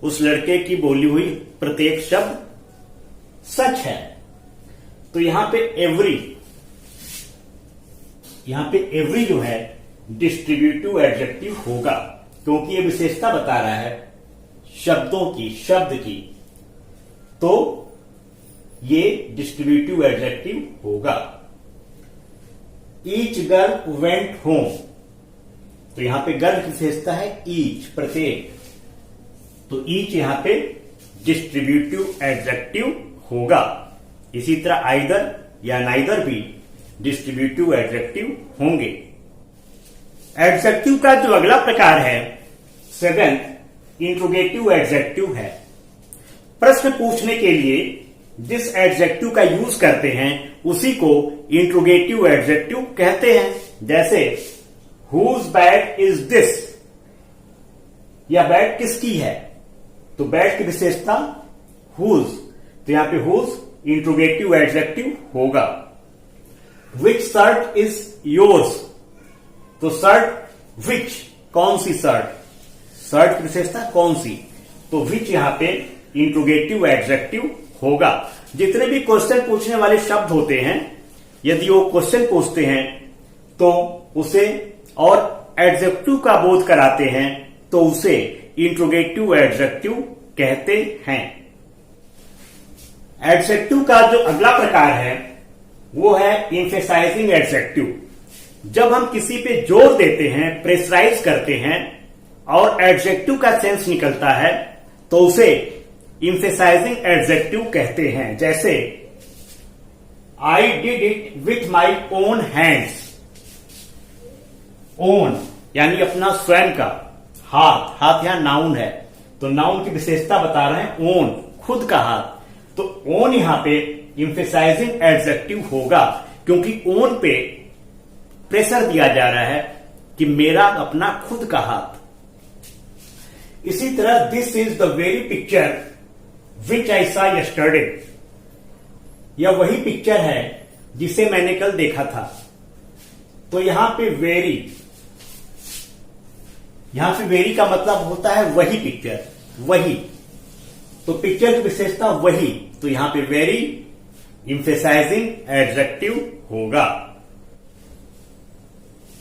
उस लड़के की बोली हुई प्रत्येक शब्द सच है। तो यहां पे एवरी जो है डिस्ट्रीब्यूटिव एडजेक्टिव होगा, क्योंकि ये विशेषता बता रहा है शब्दों की, शब्द की, तो ये डिस्ट्रीब्यूटिव एडजेक्टिव होगा। Each girl went home. तो यहां पे गर्ल की विशेषता है ईच, प्रत्येक, तो ईच यहां पे डिस्ट्रीब्यूटिव एडजेक्टिव होगा। इसी तरह आइदर या नाइदर भी डिस्ट्रीब्यूटिव एडजेक्टिव होंगे। एडजेक्टिव का जो अगला प्रकार है, सेवेंथ, इंट्रोगेटिव एडजेक्टिव है। प्रश्न पूछने के लिए जिस एडजेक्टिव का यूज करते हैं उसी को इंट्रोगेटिव एडजेक्टिव कहते हैं। जैसे हुज बैग इज दिस, यह बैग किसकी है, तो बैग की विशेषता हुज, तो यहां पे हुज इंट्रोगेटिव एडजेक्टिव होगा। विच शर्ट इज योर्स, तो शर्ट विच, कौन सी शर्ट, शर्ट की विशेषता कौन सी, तो विच यहां पे इंट्रोगेटिव एडजेक्टिव होगा। जितने भी क्वेश्चन पूछने वाले शब्द होते हैं, यदि वो क्वेश्चन पूछते हैं तो उसे और एडजेक्टिव का बोध कराते हैं, तो उसे इंट्रोगेटिव एडजेक्टिव कहते हैं। एडजेक्टिव का जो अगला प्रकार है वो है एम्फेसाइजिंग एडजेक्टिव। जब हम किसी पे जोर देते हैं, प्रेशराइज करते हैं और एडजेक्टिव का सेंस निकलता है, तो उसे एम्फेसाइजिंग एडजेक्टिव कहते हैं। जैसे I did it with my own hands. Own यानी अपना स्वयं का, हाथ, हाथ यहां नाउन है, तो नाउन की विशेषता बता रहे हैं ओन, खुद का हाथ, तो ओन यहां पे एम्फेसाइजिंग एडजेक्टिव होगा, क्योंकि ओन पे प्रेशर दिया जा रहा है कि मेरा अपना खुद का हाथ। इसी तरह this is the very picture which I saw yesterday. यह वही पिक्चर है जिसे मैंने कल देखा था। तो यहां पे वेरी का मतलब होता है वही पिक्चर, वही। तो पिक्चर की विशेषता वही, तो यहां पे वेरी इंफेसाइजिंग एडजेक्टिव होगा।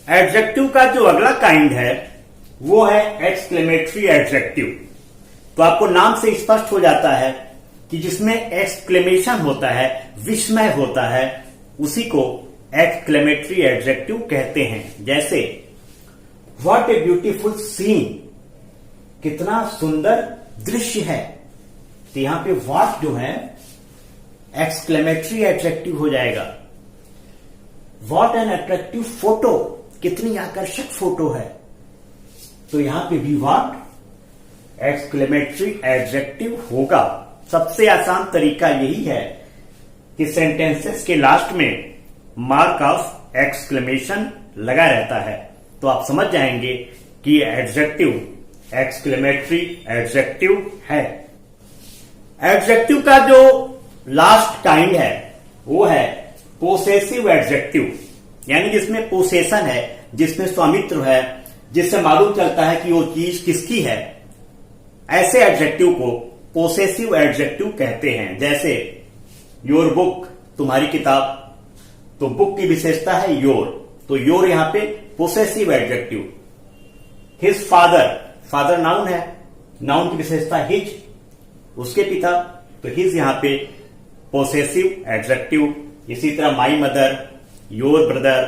एडजेक्टिव का जो अगला काइंड है वो है एक्सक्लेमेटरी एडजेक्टिव। तो आपको नाम से स्पष्ट हो जाता है कि जिसमें एक्सक्लेमेशन होता है, विस्मय होता है, उसी को एक्सक्लेमेटरी एडजेक्टिव कहते हैं। जैसे व्हाट ए ब्यूटीफुल सीन, कितना सुंदर दृश्य है। तो यहां पे व्हाट जो है एक्सक्लेमेटरी एडजेक्टिव हो जाएगा। व्हाट एन अट्रैक्टिव फोटो, कितनी आकर्षक फोटो है। तो यहां पे भी व्हाट एक्सक्लेमेटरी एडजेक्टिव होगा। सबसे आसान तरीका यही है कि सेंटेंसेस के लास्ट में मार्क ऑफ एक्सक्लेमेशन लगा रहता है, तो आप समझ जाएंगे कि एडजेक्टिव एक्सक्लेमेटरी एडजेक्टिव है। एडजेक्टिव का जो लास्ट काइंड है वो है पोसेसिव एडजेक्टिव, यानी जिसमें पोसेशन है, जिसमें स्वामित्व है, जिससे मालूम चलता है कि वो चीज किसकी है। ऐसे एडजेक्टिव को पोसेसिव एडजेक्टिव कहते हैं। जैसे योर बुक, तुम्हारी किताब, तो बुक की विशेषता है योर, तो योर यहां पे possessive adjective. His father, father noun है, नाउन की विशेषता हिज, उसके पिता, तो हिज यहां पे पोसेसिव एडजेक्टिव। इसी तरह my mother, your brother,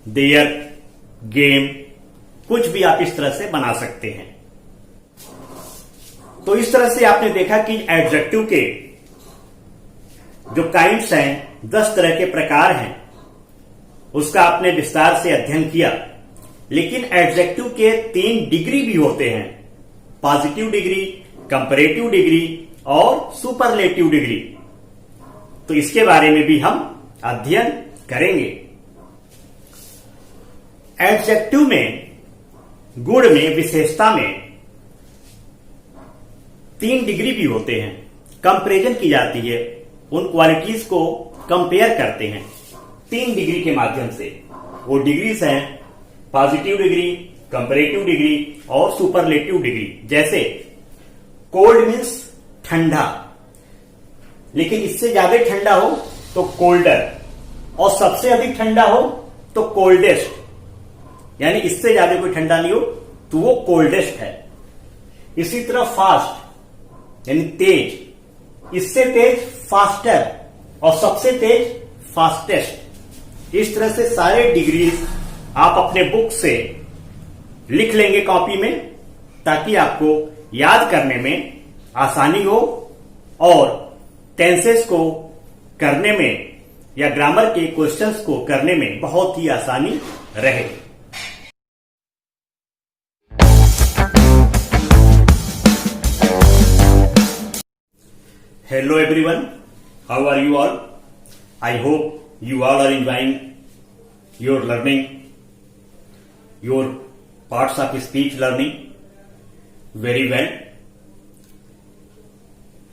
their, game, कुछ भी आप इस तरह से बना सकते हैं। तो इस तरह से आपने देखा कि एडजेक्टिव के जो काइंड्स हैं, 10 तरह के प्रकार हैं, उसका आपने विस्तार से अध्ययन किया। लेकिन एडजेक्टिव के 3 डिग्री भी होते हैं, पॉजिटिव डिग्री, कंपैरेटिव डिग्री और सुपरलेटिव डिग्री। तो इसके बारे में भी हम अध्ययन करेंगे। एडजेक्टिव में, गुण में, विशेषता में 3 डिग्री भी होते हैं। कंपैरिजन की जाती है, उन क्वालिटीज को कंपेयर करते हैं 3 डिग्री के माध्यम से। वो डिग्रीज हैं पॉजिटिव डिग्री, कंपैरेटिव डिग्री और सुपरलेटिव डिग्री। जैसे कोल्ड मीन्स ठंडा, लेकिन इससे ज्यादा ठंडा हो तो कोल्डर, और सबसे अधिक ठंडा हो तो कोल्डेस्ट, यानी इससे ज्यादा कोई ठंडा नहीं हो तो वो कोल्डेस्ट है। इसी तरह फास्ट यानी तेज, इससे तेज फास्टर, और सबसे तेज फास्टेस्ट। इस तरह से सारे डिग्रीज आप अपने बुक से लिख लेंगे कॉपी में, ताकि आपको याद करने में आसानी हो और टेंसेस को करने में या ग्रामर के क्वेश्चंस को करने में बहुत ही आसानी रहे। Hello everyone, how are you all? I hope you all are enjoying your learning, your parts of speech learning very well.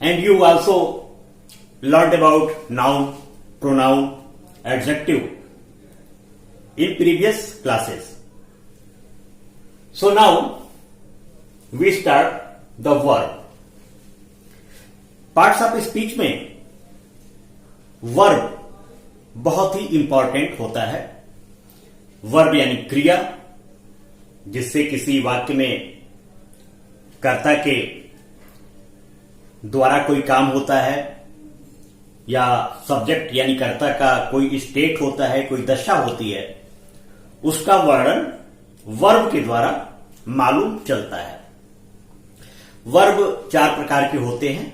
And you also learned about noun, pronoun, adjective in previous classes. So now we start the verb. Parts of speech में verb बहुत ही important होता है। Verb यानी क्रिया, जिससे किसी वाक्य में कर्ता के द्वारा कोई काम होता है, या सब्जेक्ट यानी कर्ता का कोई स्टेट होता है, कोई दशा होती है, उसका वर्णन वर्ब के द्वारा मालूम चलता है। वर्ब 4 प्रकार के होते हैं: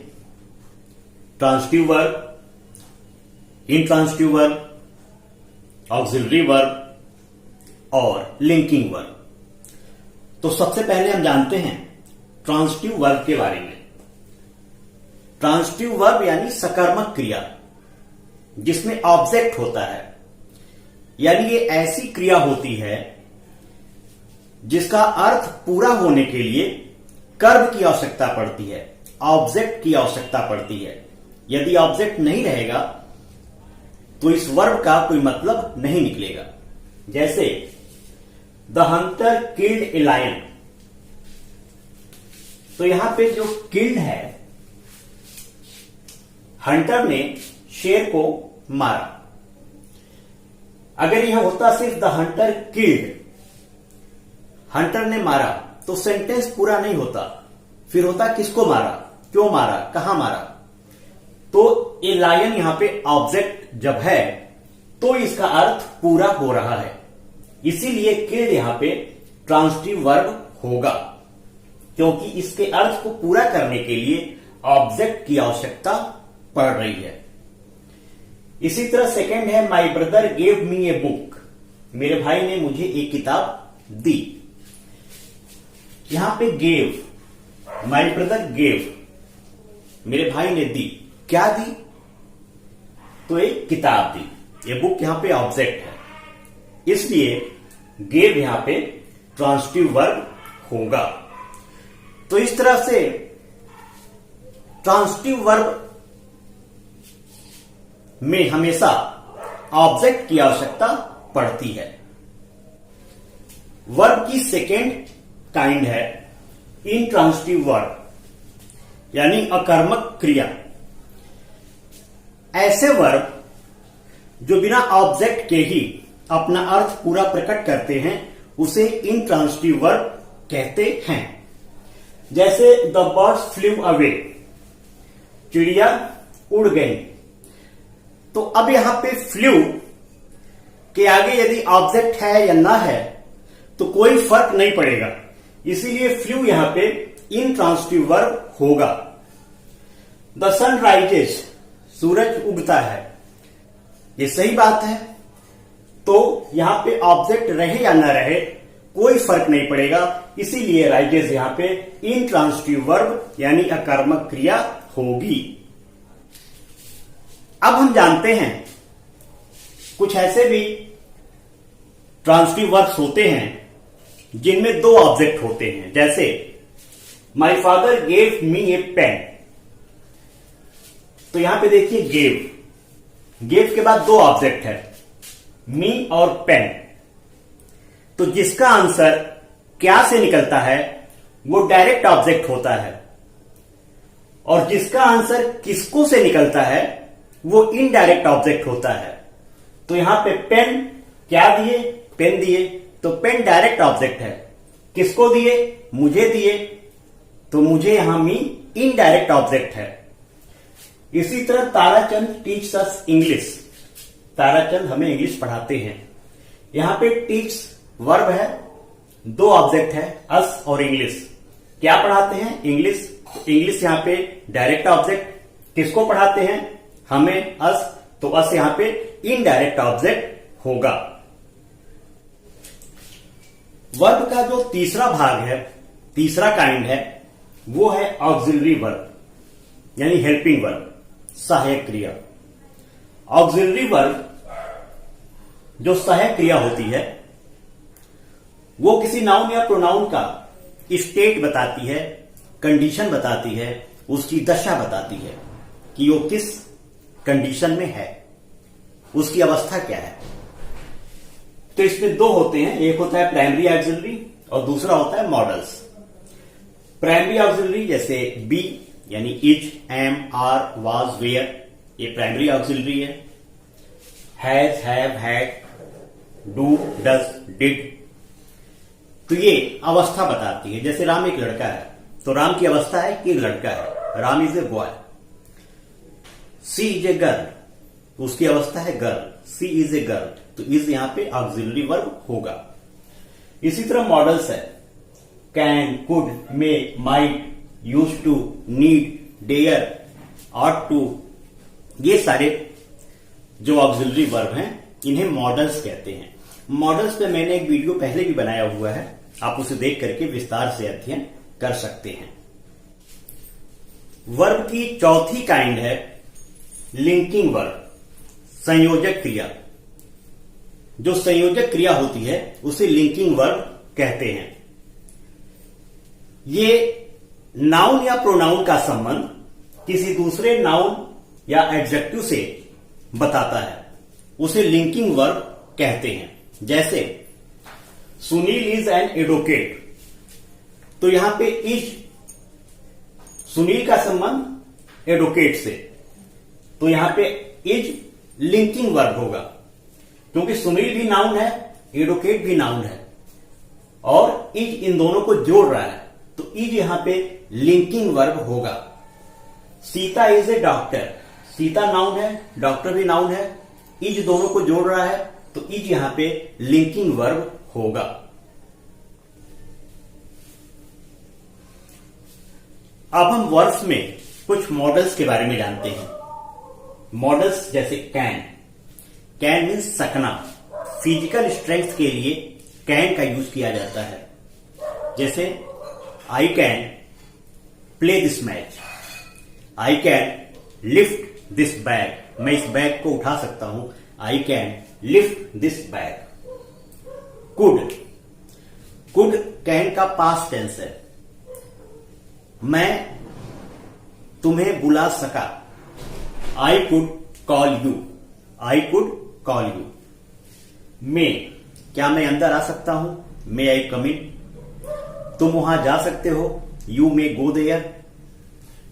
transitive verb, intransitive verb, auxiliary verb और लिंकिंग वर्ब। तो सबसे पहले हम जानते हैं ट्रांसिटिव वर्ब के बारे में। ट्रांसिटिव वर्ब यानी सकर्मक क्रिया, जिसमें ऑब्जेक्ट होता है, यानी ये ऐसी क्रिया होती है जिसका अर्थ पूरा होने के लिए कर्म की आवश्यकता पड़ती है, ऑब्जेक्ट की आवश्यकता पड़ती है। यदि ऑब्जेक्ट नहीं रहेगा तो इस वर्ब का कोई मतलब नहीं निकलेगा। जैसे the hunter killed a lion, तो यहां पे जो किल्ड है, हंटर ने शेर को मारा। अगर यह होता सिर्फ द हंटर किल्ड, हंटर ने मारा, तो सेंटेंस पूरा नहीं होता। फिर होता किसको मारा, क्यों मारा, कहां मारा। तो ए लायन यहां पे ऑब्जेक्ट जब है तो इसका अर्थ पूरा हो रहा है, इसीलिए किल्ड यहां पे ट्रांजिटिव वर्ब होगा, क्योंकि इसके अर्थ को पूरा करने के लिए ऑब्जेक्ट की आवश्यकता पड़ रही है। इसी तरह सेकंड है my brother gave me a book, मेरे भाई ने मुझे एक किताब दी। यहां पे गेव, माई ब्रदर गेव, मेरे भाई ने दी, क्या दी, तो एक किताब दी। ये बुक यहां पे ऑब्जेक्ट है, इसलिए गेव यहां पे ट्रांजिटिव वर्ब होगा। तो इस तरह से ट्रांजिटिव वर्ब में हमेशा ऑब्जेक्ट की आवश्यकता पड़ती है। वर्ब की सेकेंड काइंड है इंट्रांजिटिव वर्ब, यानी अकर्मक क्रिया। ऐसे वर्ब जो बिना ऑब्जेक्ट के ही अपना अर्थ पूरा प्रकट करते हैं उसे इंट्रांजिटिव वर्ब कहते हैं। जैसे द बर्ड्स फ्लू अवे, चिड़िया उड़ गई। तो अब यहां पे फ्लू के आगे यदि ऑब्जेक्ट है या ना है तो कोई फर्क नहीं पड़ेगा, इसीलिए फ्लू यहां पे इंट्रांजिटिव वर्ब होगा। द सन राइजेस, सूरज उगता है, ये सही बात है। तो यहां पे ऑब्जेक्ट रहे या ना रहे कोई फर्क नहीं पड़ेगा, इसीलिए राइजेस यहां पे इंट्रांजिटिव वर्ब यानी अकर्मक क्रिया होगी। अब हम जानते हैं कुछ ऐसे भी ट्रांजिटिव वर्ब्स होते हैं जिनमें दो ऑब्जेक्ट होते हैं। जैसे my father gave me a pen, तो यहां पे देखिए गेव, गेव के बाद दो ऑब्जेक्ट है, मी और पेन। तो जिसका आंसर क्या से निकलता है वो डायरेक्ट ऑब्जेक्ट होता है, और जिसका आंसर किसको से निकलता है वो इनडायरेक्ट ऑब्जेक्ट होता है। तो यहां पे पेन क्या दिए, पेन दिए, तो पेन डायरेक्ट ऑब्जेक्ट है। किसको दिए, मुझे दिए, तो मुझे यहां मी इनडायरेक्ट ऑब्जेक्ट है। इसी तरह Tarachand teach us English, Tarachand हमें इंग्लिश पढ़ाते हैं। यहां पे टीच वर्ब है, दो ऑब्जेक्ट है, अस और इंग्लिश। क्या पढ़ाते हैं, इंग्लिश। इंग्लिश यहां पे डायरेक्ट ऑब्जेक्ट, किसको पढ़ाते हैं, हमें, अस, तो अस यहां पे इनडायरेक्ट ऑब्जेक्ट होगा। वर्ब का जो तीसरा भाग है, तीसरा काइंड है, वो है ऑक्सिलरी वर्ब यानी हेल्पिंग वर्ब, सहायक क्रिया। ऑक्सिलरी वर्ब जो सहायक क्रिया होती है वो किसी नाउन या प्रोनाउन का स्टेट बताती है, कंडीशन बताती है, उसकी दशा बताती है कि वो किस कंडीशन में है, उसकी अवस्था क्या है। तो इसमें दो होते हैं, एक होता है प्राइमरी ऑक्सिलरी और दूसरा होता है मॉडल्स। प्राइमरी ऑक्सिलरी जैसे बी यानी is, am, are, was, were, ये प्राइमरी ऑक्सिलरी है। Has, have, had, do, does, did, तो ये अवस्था बताती है। जैसे राम एक लड़का है तो राम की अवस्था है कि लड़का है, Ram is a boy. She is a girl, उसकी अवस्था है girl, she is a girl, तो इज यहां पे ऑक्सिलरी वर्ब होगा। इसी तरह मॉडल्स है can, could, may, might, used to, need, dare, ought to, ये सारे जो ऑक्सिलरी वर्ब हैं इन्हें मॉडल्स कहते हैं। मॉडल्स पे मैंने एक वीडियो पहले भी बनाया हुआ है, आप उसे देख करके विस्तार से अध्ययन कर सकते हैं। वर्ब की चौथी काइंड है लिंकिंग वर्ब, संयोजक क्रिया। जो संयोजक क्रिया होती है उसे लिंकिंग वर्ब कहते हैं। ये नाउन या प्रोनाउन का संबंध किसी दूसरे नाउन या एडजेक्टिव से बताता है। उसे लिंकिंग वर्ब कहते हैं। जैसे सुनील इज एन एडवोकेट, तो यहां पे इज, सुनील का संबंध एडवोकेट से, तो यहां पे इज लिंकिंग वर्ब होगा, क्योंकि सुनील भी नाउन है, एडवोकेट भी नाउन है और इज इन दोनों को जोड़ रहा है, तो इज यहां पे लिंकिंग वर्ब होगा। Sita is a doctor, Sita noun है, डॉक्टर भी नाउन है, इज दोनों को जोड़ रहा है, तो इज यहां पे लिंकिंग वर्ब होगा। अब हम वर्ब्स में कुछ मॉडल्स के बारे में जानते हैं। मॉडल्स जैसे कैन, कैन मीन्स सकना, फिजिकल स्ट्रेंथ के लिए कैन का यूज किया जाता है। जैसे I can play this match, I can lift this bag, मैं इस बैग को उठा सकता हूं, I can lift this bag. Could, could can का पास्ट टेंस है, मैं तुम्हें बुला सका, I could call you, I could call you. May, क्या मैं अंदर आ सकता हूं, मे आई कम इन, तुम वहां जा सकते हो, यू मे गो देयर।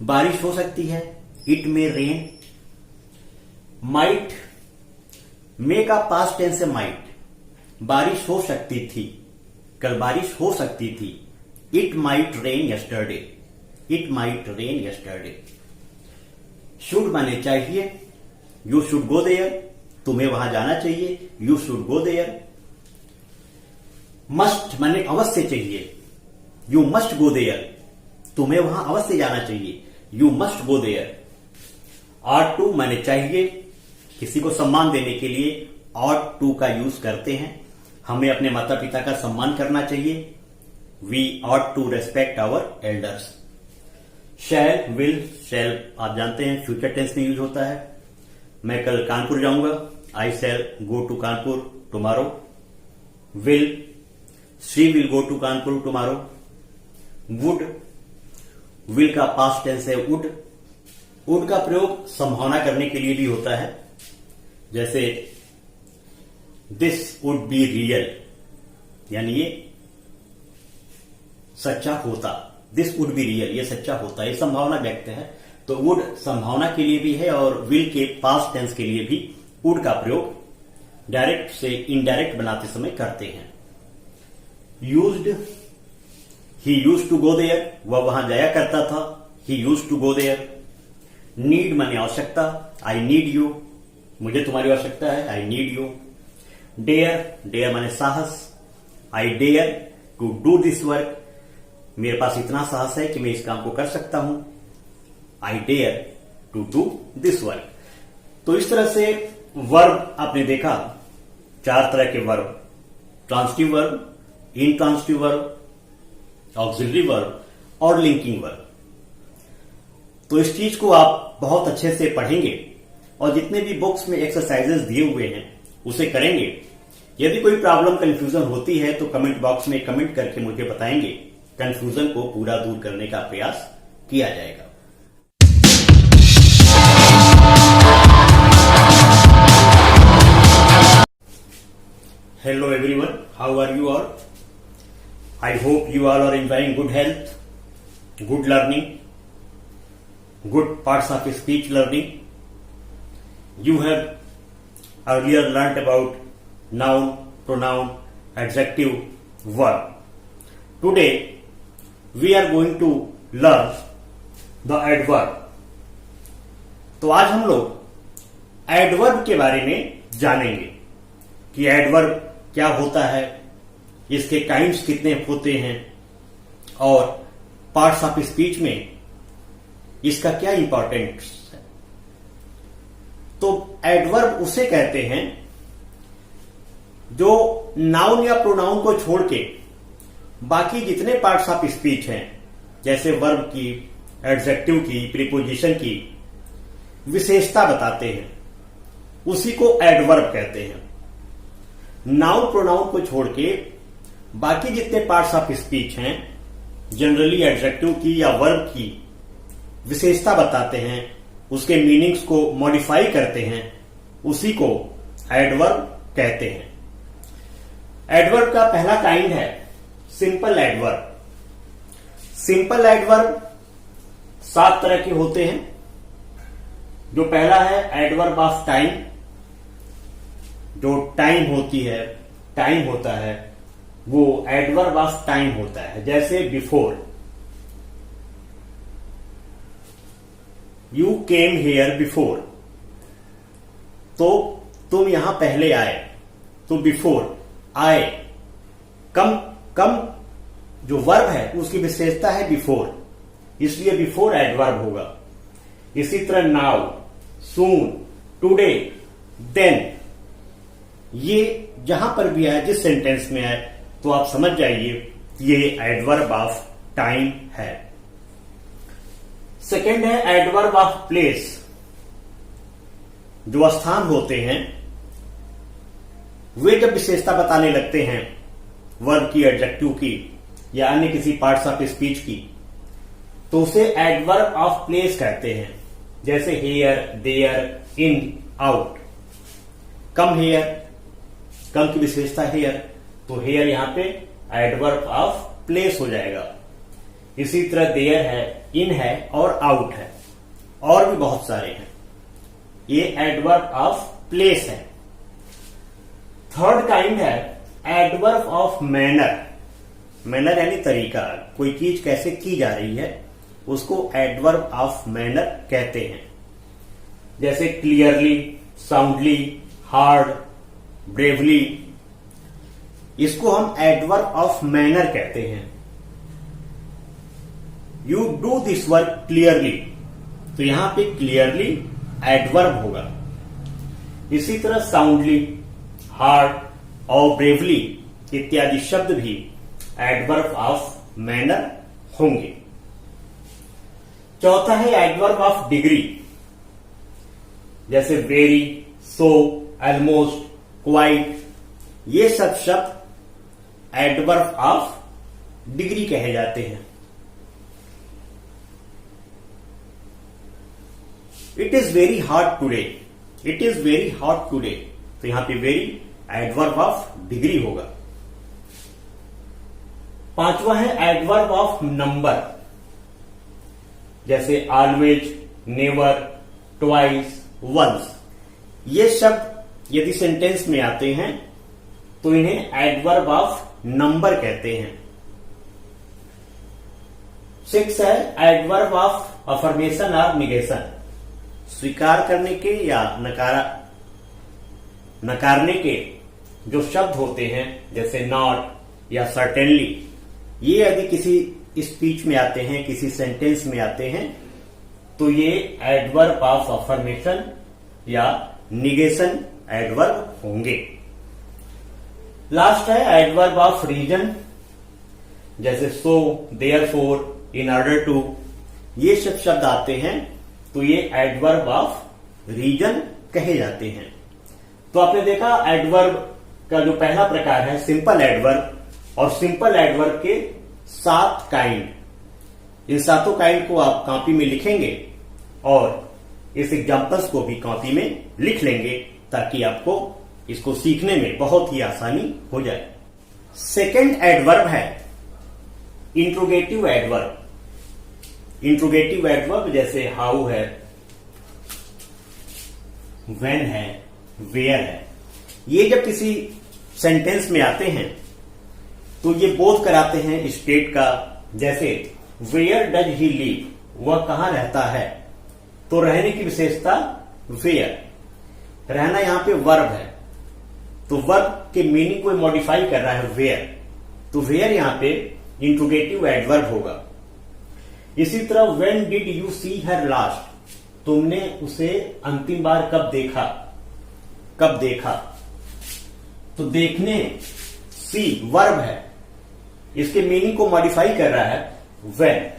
बारिश हो सकती है, इट मे रेन। माइट, मे का पास्ट टेंस है माइट, बारिश हो सकती थी, कल बारिश हो सकती थी, it might rain yesterday, it might rain yesterday. Should माने चाहिए, यू शुड गो देयर, तुम्हें वहां जाना चाहिए, you should go there. Must माने अवश्य चाहिए, यू मस्ट गो देयर, तुम्हें वहां अवश्य जाना चाहिए, you must go there. Ought to माने चाहिए, किसी को सम्मान देने के लिए ऑट टू का यूज करते हैं, हमें अपने माता पिता का सम्मान करना चाहिए, we ought to respect our elders. Shall, will, shall आप जानते हैं फ्यूचर टेंस में यूज होता है, मैं कल कानपुर जाऊंगा, I shall go to Kanpur tomorrow. Will, she will go to Kanpur tomorrow. Would, will का पास्ट टेंस है वुड, वुड का प्रयोग संभावना करने के लिए भी होता है, जैसे दिस वुड बी रियल, यानी ये सच्चा होता, दिस वुड बी रियल, ये सच्चा होता, ये संभावना व्यक्त है, तो वुड संभावना के लिए भी है और विल के पास्ट टेंस के लिए भी वुड का प्रयोग डायरेक्ट से इनडायरेक्ट बनाते समय करते हैं। Used, he used to go there, वह वहां जाया करता था, he used to go there. Need माने आवश्यकता, आई नीड यू, मुझे तुम्हारी आवश्यकता है, I need you. Dare, dare माने साहस, I dare to do this work, मेरे पास इतना साहस है कि मैं इस काम को कर सकता हूं, I dare to do this work. तो इस तरह से वर्ब आपने देखा, 4 तरह के verb, transitive verb, intransitive verb, auxiliary verb और लिंकिंग वर्ब। तो इस चीज को आप बहुत अच्छे से पढ़ेंगे और जितने भी बुक्स में एक्सरसाइजेस दिए हुए हैं उसे करेंगे। यदि कोई प्रॉब्लम कंफ्यूजन होती है तो कमेंट बॉक्स में कमेंट करके मुझे बताएंगे, कंफ्यूजन को पूरा दूर करने का प्रयास किया जाएगा। Hello everyone, how are you all? I hope you all are enjoying good health, good learning, good parts of speech learning. You have earlier learnt about noun, pronoun, adjective, verb. Today we are going to learn the adverb. तो आज हम लोग adverb के बारे में जानेंगे कि adverb क्या होता है, इसके काइंड्स कितने होते हैं और पार्ट्स ऑफ स्पीच में इसका क्या इंपॉर्टेंस है। तो एडवर्ब उसे कहते हैं जो नाउन या प्रोनाउन को छोड़ के बाकी जितने पार्ट्स ऑफ स्पीच हैं, जैसे वर्ब की, एडजेक्टिव की, प्रीपोजिशन की विशेषता बताते हैं, उसी को एडवर्ब कहते हैं। नाउन प्रोनाउन को छोड़ के बाकी जितने पार्ट्स ऑफ स्पीच हैं, जनरली एडजेक्टिव की या वर्ब की विशेषता बताते हैं, उसके मीनिंग्स को मॉडिफाई करते हैं, उसी को एडवर्ब कहते हैं। एडवर्ब का पहला काइंड है सिंपल एडवर्ब। सिंपल एडवर्ब 7 तरह के होते हैं। जो पहला है एडवर्ब ऑफ टाइम, जो टाइम होता है वो एडवर्ब ऑफ टाइम होता है। जैसे before, you came here before, तो तुम यहां पहले आए, तो बिफोर आए। कम जो वर्ब है उसकी विशेषता है बिफोर, इसलिए बिफोर एडवर्ब होगा। इसी तरह नाउ, सून, टुडे, देन, ये जहां पर भी आए, जिस सेंटेंस में आए, तो आप समझ जाइए ये एडवर्ब ऑफ टाइम है। सेकेंड है एडवर्ब ऑफ प्लेस। जो स्थान होते हैं वे जब विशेषता बताने लगते हैं वर्ब की, एडजेक्टिव की या अन्य किसी पार्ट्स ऑफ स्पीच की, तो उसे एडवर्ब ऑफ प्लेस कहते हैं। जैसे here, there, in, out. Come here, come की विशेषता हेयर, तो हेयर यहां पे एडवर्ब ऑफ प्लेस हो जाएगा। इसी तरह देयर है, इन है और आउट है, और भी बहुत सारे हैं। ये एडवर्ब ऑफ प्लेस है। थर्ड काइंड है एडवर्ब ऑफ मैनर। मैनर यानी तरीका, कोई चीज कैसे की जा रही है उसको एडवर्ब ऑफ मैनर कहते हैं। जैसे क्लियरली, साउंडली, हार्ड, ब्रेवली, इसको हम एडवर्ब ऑफ मैनर कहते हैं। You do this work clearly, तो यहां पे क्लियरली एडवर्ब होगा। इसी तरह साउंडली, हार्ड और ब्रेवली इत्यादि शब्द भी एडवर्ब ऑफ मैनर होंगे। चौथा है एडवर्ब ऑफ डिग्री। जैसे वेरी, सो, ऑलमोस्ट, क्वाइट, ये सब शब्द एडवर्ब ऑफ डिग्री कहे जाते हैं। It is very hot today, it is very hot today, तो यहां पे वेरी एडवर्ब ऑफ डिग्री होगा। पांचवा है एडवर्ब ऑफ नंबर। जैसे ऑलवेज, नेवर, ट्वाइस, वंस, ये शब्द यदि सेंटेंस में आते हैं तो इन्हें एडवर्ब ऑफ नंबर कहते हैं। 6 है एडवर्ब ऑफ अफर्मेशन और निगेशन। स्वीकार करने के या नकारने के जो शब्द होते हैं, जैसे नॉट या सर्टेनली, ये यदि किसी स्पीच में आते हैं, किसी सेंटेंस में आते हैं, तो ये एडवर्ब ऑफ अफर्मेशन या निगेशन एडवर्ब होंगे। लास्ट है एडवर्ब ऑफ रीजन। जैसे सो, देयरफॉर, इन ऑर्डर टू, ये सब शब्द आते हैं तो ये एडवर्ब ऑफ रीजन कहे जाते हैं। तो आपने देखा एडवर्ब का जो पहला प्रकार है सिंपल एडवर्ब, और सिंपल एडवर्ब के 7 काइंड। इन 7 काइंड को आप कॉपी में लिखेंगे और इस एग्जाम्पल्स को भी कॉपी में लिख लेंगे ताकि आपको इसको सीखने में बहुत ही आसानी हो जाए। सेकेंड एडवर्ब है इंट्रोगेटिव एडवर्ब। इंट्रोगेटिव एडवर्ब जैसे हाउ है, व्हेन है, वेयर है, ये जब किसी सेंटेंस में आते हैं तो ये बोध कराते हैं स्टेट का। जैसे वेयर डज ही लिव, वह कहां रहता है, तो रहने की विशेषता वेयर। रहना यहां पे वर्ब है, तो वर्ब के मीनिंग को मॉडिफाई कर रहा है वेयर, तो वेयर यहां पे इंट्रोगेटिव एडवर्ब होगा। इसी तरह when did you see her last, तुमने उसे अंतिम बार कब देखा, कब देखा, तो देखने, सी वर्ब है, इसके मीनिंग को मॉडिफाई कर रहा है व्हेन,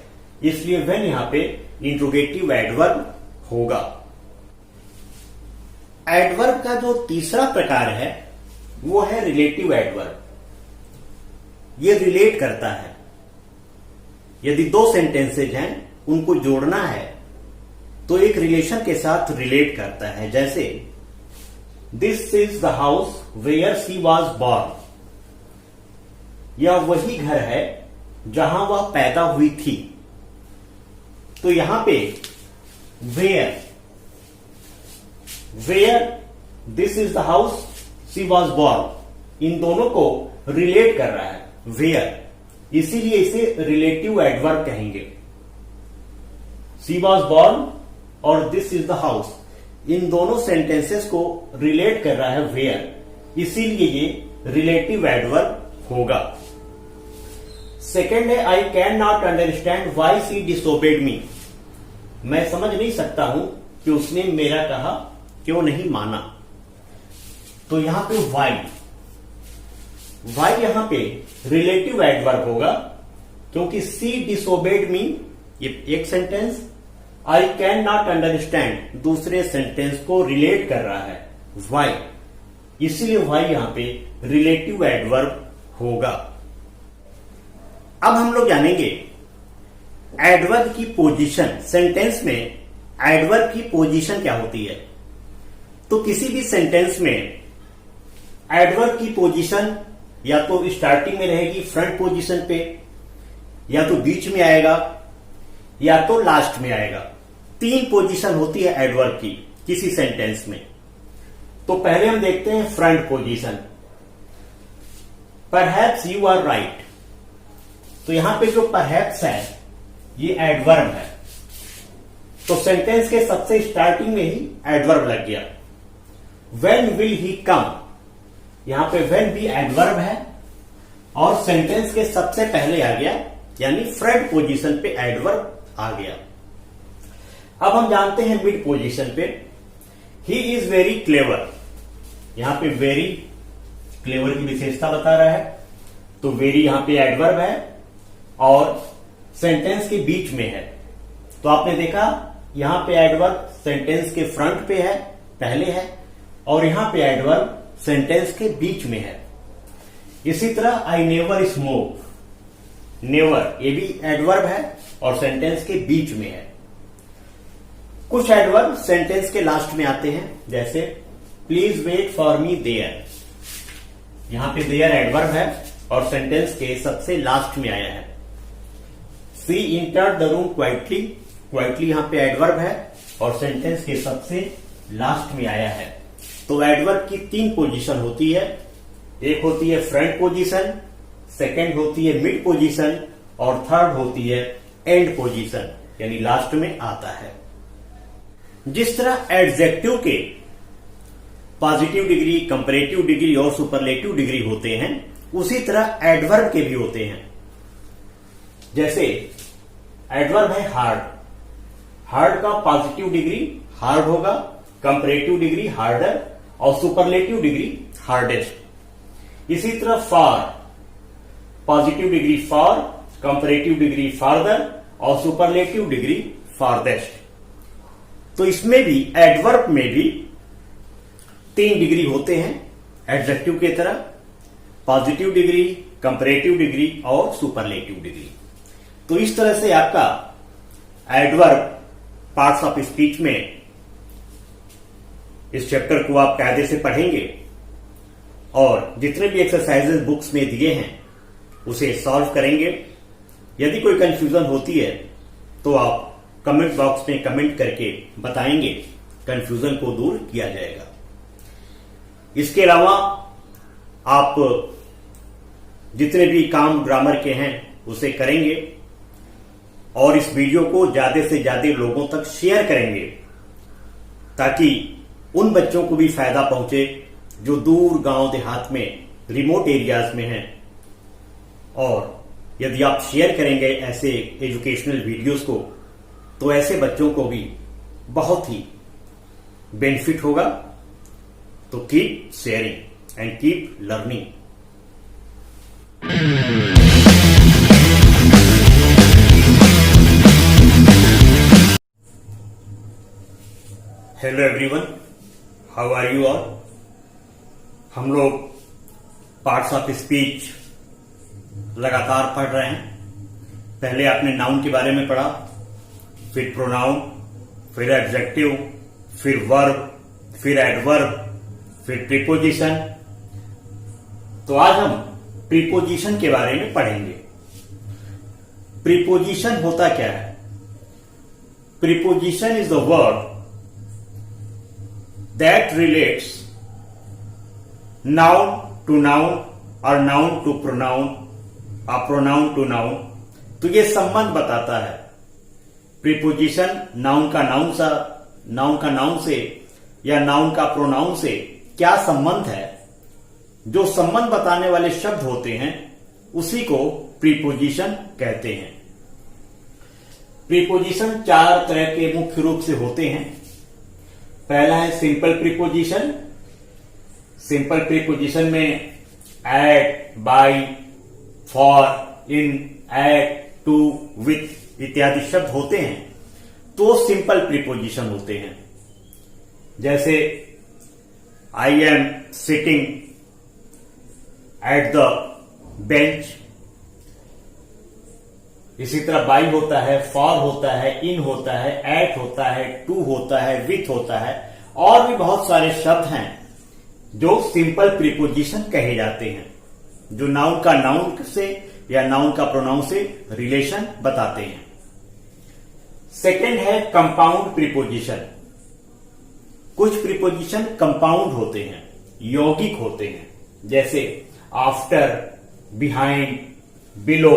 इसलिए व्हेन यहां पे इंट्रोगेटिव एडवर्ब होगा। एडवर्ब का जो तीसरा प्रकार है वो है रिलेटिव एडवर्ब। ये रिलेट करता है। यदि 2 सेंटेंसेज हैं उनको जोड़ना है तो एक रिलेशन के साथ रिलेट करता है। जैसे this is the house where she was born. यह वही घर है जहां वह पैदा हुई थी। तो यहां पे where this is the house she was born, इन दोनों को रिलेट कर रहा है वेयर, इसीलिए इसे रिलेटिव एडवर्ब कहेंगे। शी वॉज बॉर्न और दिस इज द हाउस, इन दोनों सेंटेंसेस को रिलेट कर रहा है वेयर, इसीलिए ये रिलेटिव एडवर्ब होगा। सेकेंड है I can not understand why she disobeyed me. मैं समझ नहीं सकता हूं कि उसने मेरा कहा क्यों नहीं माना। तो यहां पे वाई यहां पे रिलेटिव एडवर्ब होगा, क्योंकि सी डिसोबेड मी ये एक sentence, I can not understand दूसरे सेंटेंस को रिलेट कर रहा है वाई, इसीलिए वाई यहां पे रिलेटिव एडवर्ब होगा। अब हम लोग जानेंगे एडवर्ब की पोजीशन। सेंटेंस में एडवर्ब की पोजीशन क्या होती है। तो किसी भी सेंटेंस में एडवर्ब की पोजीशन या तो स्टार्टिंग में रहेगी फ्रंट पोजीशन पे, या तो बीच में आएगा, या तो लास्ट में आएगा। 3 पोजीशन होती है एडवर्ब की किसी सेंटेंस में। तो पहले हम देखते हैं front position. Perhaps you are right. तो यहां पे जो परहैप्स है ये एडवर्ब है, तो सेंटेंस के सबसे स्टार्टिंग में ही एडवर्ब लग गया। व्हेन विल ही कम, यहां पे व्हेन भी एडवर्ब है और सेंटेंस के सबसे पहले आ गया, यानी फ्रंट पोजीशन पे एडवर्ब आ गया। अब हम जानते हैं मिड पोजीशन पे, ही इज वेरी क्लेवर। यहां पे वेरी क्लेवर की विशेषता बता रहा है, तो वेरी यहां पे एडवर्ब है और सेंटेंस के बीच में है। तो आपने देखा यहां पे एडवर्ब सेंटेंस के फ्रंट पे है, पहले है, और यहां पे एडवर्ब सेंटेंस के बीच में है। इसी तरह आई नेवर स्मोक, नेवर ये भी एडवर्ब है और सेंटेंस के बीच में है। कुछ एडवर्ब सेंटेंस के लास्ट में आते हैं, जैसे please wait for me there. यहां पे देयर एडवर्ब है और सेंटेंस के सबसे लास्ट में आया है। She entered the room quietly, quietly यहां पे एडवर्ब है और सेंटेंस के सबसे लास्ट में आया है। तो एडवर्ब की 3 पोजीशन होती है, एक होती है फ्रंट पोजीशन, सेकंड होती है मिड पोजीशन और थर्ड होती है एंड पोजीशन, यानी लास्ट में आता है। जिस तरह एडजेक्टिव के पॉजिटिव डिग्री, कंपैरेटिव डिग्री और सुपरलेटिव डिग्री होते हैं, उसी तरह एडवर्ब के भी होते हैं। जैसे एडवर्ब है हार्ड, हार्ड का पॉजिटिव डिग्री हार्ड होगा, कंपैरेटिव डिग्री हार्डर और सुपरलेटिव डिग्री हार्डेस्ट। इसी तरह फार, पॉजिटिव डिग्री फार, कंपैरेटिव डिग्री फार्दर और सुपरलेटिव डिग्री फार्देस्ट। तो इसमें भी एडवर्ब में भी 3 डिग्री होते हैं एडजेक्टिव की तरह, पॉजिटिव डिग्री, कंपैरेटिव डिग्री और सुपरलेटिव डिग्री। तो इस तरह से आपका एडवर्ब पार्ट्स ऑफ स्पीच में इस चैप्टर को आप कायदे से पढ़ेंगे और जितने भी एक्सरसाइजेस बुक्स में दिए हैं उसे सॉल्व करेंगे। यदि कोई कंफ्यूजन होती है तो आप कमेंट बॉक्स में कमेंट करके बताएंगे, कंफ्यूजन को दूर किया जाएगा। इसके अलावा आप जितने भी काम ग्रामर के हैं उसे करेंगे और इस वीडियो को ज्यादा से ज्यादा लोगों तक शेयर करेंगे, ताकि उन बच्चों को भी फायदा पहुंचे जो दूर गांव देहात में, रिमोट एरियाज में हैं। और यदि आप शेयर करेंगे ऐसे एजुकेशनल वीडियोस को, तो ऐसे बच्चों को भी बहुत ही बेनिफिट होगा। तो keep sharing and keep learning. Hello everyone, how are you all. हम लोग पार्ट्स ऑफ स्पीच लगातार पढ़ रहे हैं। पहले आपने नाउन के बारे में पढ़ा, फिर प्रोनाउन, फिर एडजेक्टिव, फिर वर्ब, फिर एडवर्ब, फिर प्रीपोजिशन। तो आज हम प्रीपोजिशन के बारे में पढ़ेंगे। प्रीपोजिशन होता क्या है? Preposition is the word that relates noun to noun और नाउन टू प्रोनाउन और प्रोनाउन टू नाउन। तो ये संबंध बताता है। प्रीपोजिशन नाउन का नाउन से या नाउन का प्रोनाउन से क्या संबंध है, जो संबंध बताने वाले शब्द होते हैं उसी को प्रीपोजिशन कहते हैं। प्रीपोजिशन चार तरह के मुख्य रूप से होते हैं। पहला है सिंपल प्रीपोजिशन। सिंपल प्रीपोजिशन में at, by, for, in, at, to, with इत्यादि शब्द होते हैं, तो सिंपल प्रीपोजिशन होते हैं। जैसे I am sitting at the bench. इसी तरह बाई होता है, फॉर होता है, इन होता है, एट होता है, टू होता है, विथ होता है, और भी बहुत सारे शब्द हैं जो सिंपल प्रीपोजिशन कहे जाते हैं, जो नाउन का नाउन से या नाउन का प्रोनाउन से रिलेशन बताते हैं। सेकेंड है कंपाउंड प्रीपोजिशन। कुछ प्रीपोजिशन कंपाउंड होते हैं, यौगिक होते हैं, जैसे after, behind, below,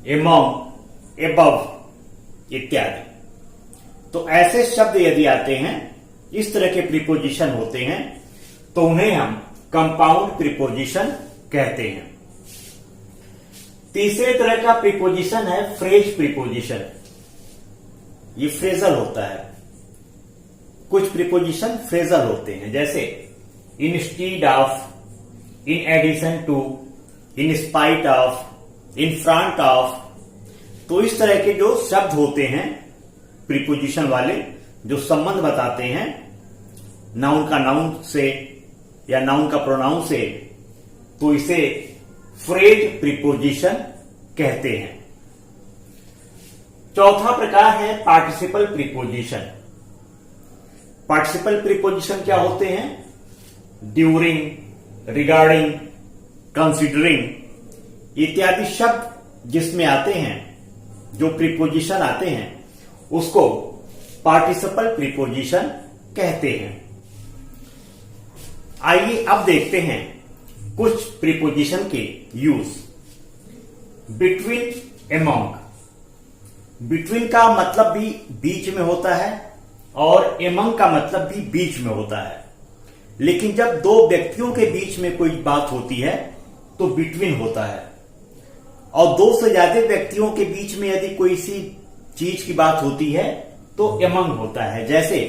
among, above इत्यादि। तो ऐसे शब्द यदि आते हैं, इस तरह के प्रीपोजिशन होते हैं, तो उन्हें हम कंपाउंड प्रीपोजिशन कहते हैं। तीसरे तरह का प्रीपोजिशन है फ्रेज प्रीपोजिशन। ये फ्रेजल होता है। कुछ प्रीपोजिशन फ्रेजल होते हैं, जैसे instead of, in addition to, in spite of, in front of. तो इस तरह के जो शब्द होते हैं प्रीपोजिशन वाले, जो संबंध बताते हैं नाउन का नाउन से या नाउन का प्रोनाउन से, तो इसे फ्रेज प्रीपोजिशन कहते हैं। चौथा प्रकार है पार्टिसिपल प्रीपोजिशन। पार्टिसिपल प्रीपोजिशन क्या होते हैं? ड्यूरिंग, रिगार्डिंग, कंसिडरिंग इत्यादि शब्द जिसमें आते हैं, जो प्रीपोजिशन आते हैं, उसको पार्टिसिपल प्रीपोजिशन कहते हैं। आइए अब देखते हैं कुछ प्रीपोजिशन के यूज। Between, among. बिटवीन का मतलब भी बीच में होता है और एमंग का मतलब भी बीच में होता है। लेकिन जब दो व्यक्तियों के बीच में कोई बात होती है तो बिटवीन होता है, और दो से ज्यादा व्यक्तियों के बीच में यदि कोई सी चीज की बात होती है तो एमंग होता है। जैसे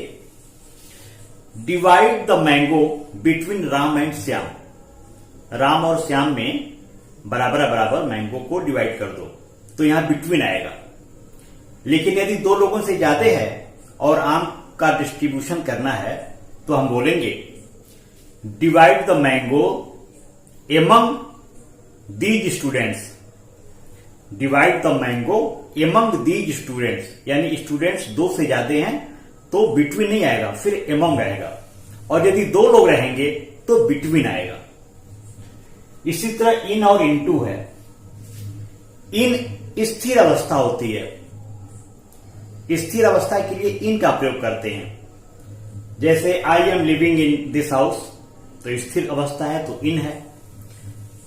divide the mango between Ram and Shyam. Ram और श्याम में बराबर बराबर मैंगो को डिवाइड कर दो, तो यहां बिटवीन आएगा। लेकिन यदि दो लोगों से ज्यादा है और आम का डिस्ट्रीब्यूशन करना है, तो हम बोलेंगे divide the mango among these students. Divide the mango among these students, यानी स्टूडेंट्स दो से ज्यादा हैं तो बिटवीन नहीं आएगा, फिर एमंग आएगा। और यदि दो लोग रहेंगे तो बिटवीन आएगा। इसी तरह इन और इनटू है। इन स्थिर अवस्था होती है, स्थिर अवस्था के लिए इन का प्रयोग करते हैं। जैसे I am living in this house, तो स्थिर अवस्था है तो इन है।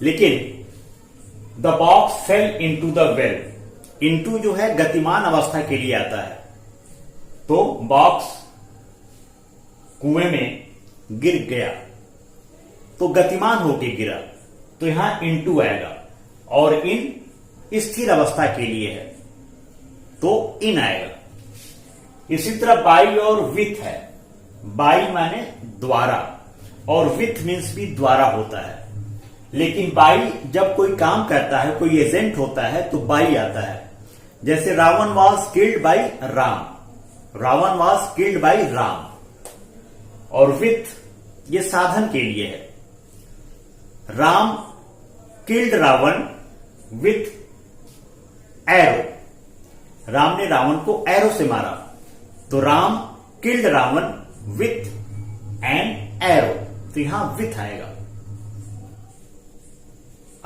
लेकिन the box fail into the well. Into जो है गतिमान अवस्था के लिए आता है, तो बॉक्स कुएं में गिर गया तो गतिमान होकर गिरा, तो यहां इनटू आएगा। और इन स्थिर अवस्था के लिए है तो इन आएगा। इसी तरह बाई और विथ है। बाई माने द्वारा और विथ मीन्स भी द्वारा होता है। लेकिन बाई जब कोई काम करता है, कोई एजेंट होता है, तो बाई आता है। जैसे Ravan was killed by Ram, Ravan was killed by Ram. और विथ ये साधन के लिए है। Ram killed Ravan with arrow. Ram ने रावण को एरो से मारा, तो Ram killed Ravan with an arrow. तो यहां विथ आएगा।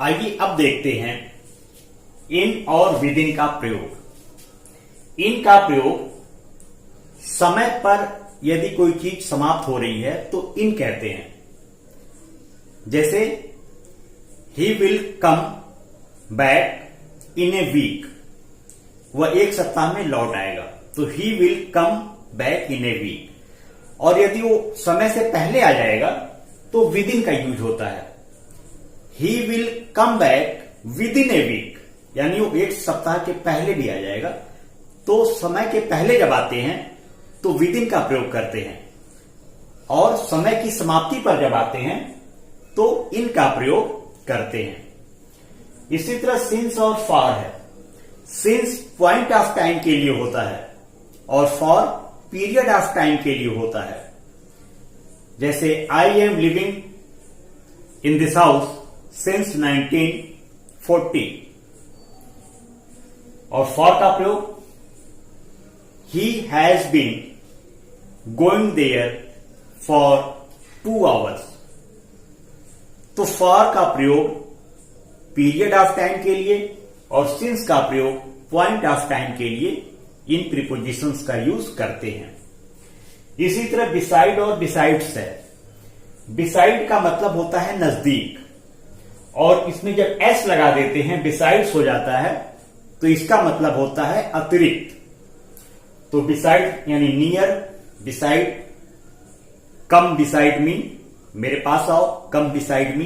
आइए अब देखते हैं इन और विद इन का प्रयोग। इन का प्रयोग समय पर यदि कोई चीज समाप्त हो रही है तो इन कहते हैं। जैसे he will come back in a week, वह एक सप्ताह में लौट आएगा, तो he will come back in a week. और यदि वो समय से पहले आ जाएगा तो विद इन का यूज होता है। He will come back within a week, यानी वो एक सप्ताह के पहले भी आ जाएगा। तो समय के पहले जब आते हैं तो विद इन का प्रयोग करते हैं, और समय की समाप्ति पर जब आते हैं तो इन का प्रयोग करते हैं। इसी तरह सिंस और फॉर है। सिंस पॉइंट ऑफ टाइम के लिए होता है और फॉर पीरियड ऑफ टाइम के लिए होता है। जैसे I am living in this house since 1940। और फॉर का प्रयोग he has been going there for 2 hours. तो फॉर का प्रयोग पीरियड ऑफ टाइम के लिए और सिंस का प्रयोग पॉइंट ऑफ टाइम के लिए इन प्रीपोजिशंस का यूज करते हैं। इसी तरह बिसाइड और बिसाइड्स है। बिसाइड का मतलब होता है नजदीक, और इसमें जब एस लगा देते हैं बिसाइड्स हो जाता है, तो इसका मतलब होता है अतिरिक्त। तो बिसाइड यानी नियर, बिसाइड, कम बिसाइड मी, मेरे पास आओ, कम बिसाइड मी।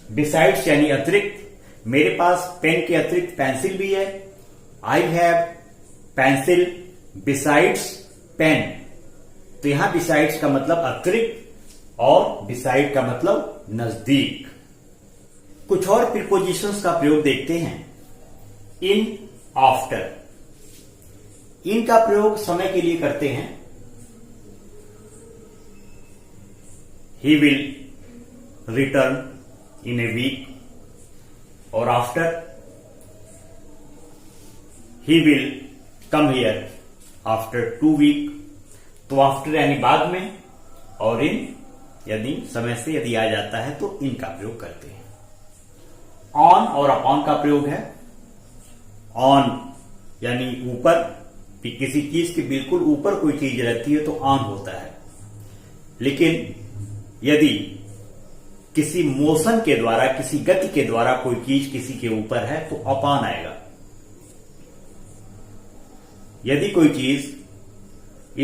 बिसाइड्स यानी अतिरिक्त, मेरे पास पेन के अतिरिक्त पेंसिल भी है। I have pencil besides pen. तो यहां बिसाइड्स का मतलब अतिरिक्त और बिसाइड का मतलब नजदीक। कुछ और प्रीपोजिशंस का प्रयोग देखते हैं। इन, आफ्टर। इन का प्रयोग समय के लिए करते हैं। He will return in a week. और after, he will come here after 2 week. तो आफ्टर यानी बाद में, और इन यदि समय से यदि आ जाता है तो इनका प्रयोग करते हैं। ऑन और अपॉन का प्रयोग है। ऑन यानी ऊपर, किसी चीज के बिल्कुल ऊपर कोई चीज रहती है तो ऑन होता है। लेकिन यदि किसी मोशन के द्वारा, किसी गति के द्वारा कोई चीज किसी के ऊपर है तो अपॉन आएगा। यदि कोई चीज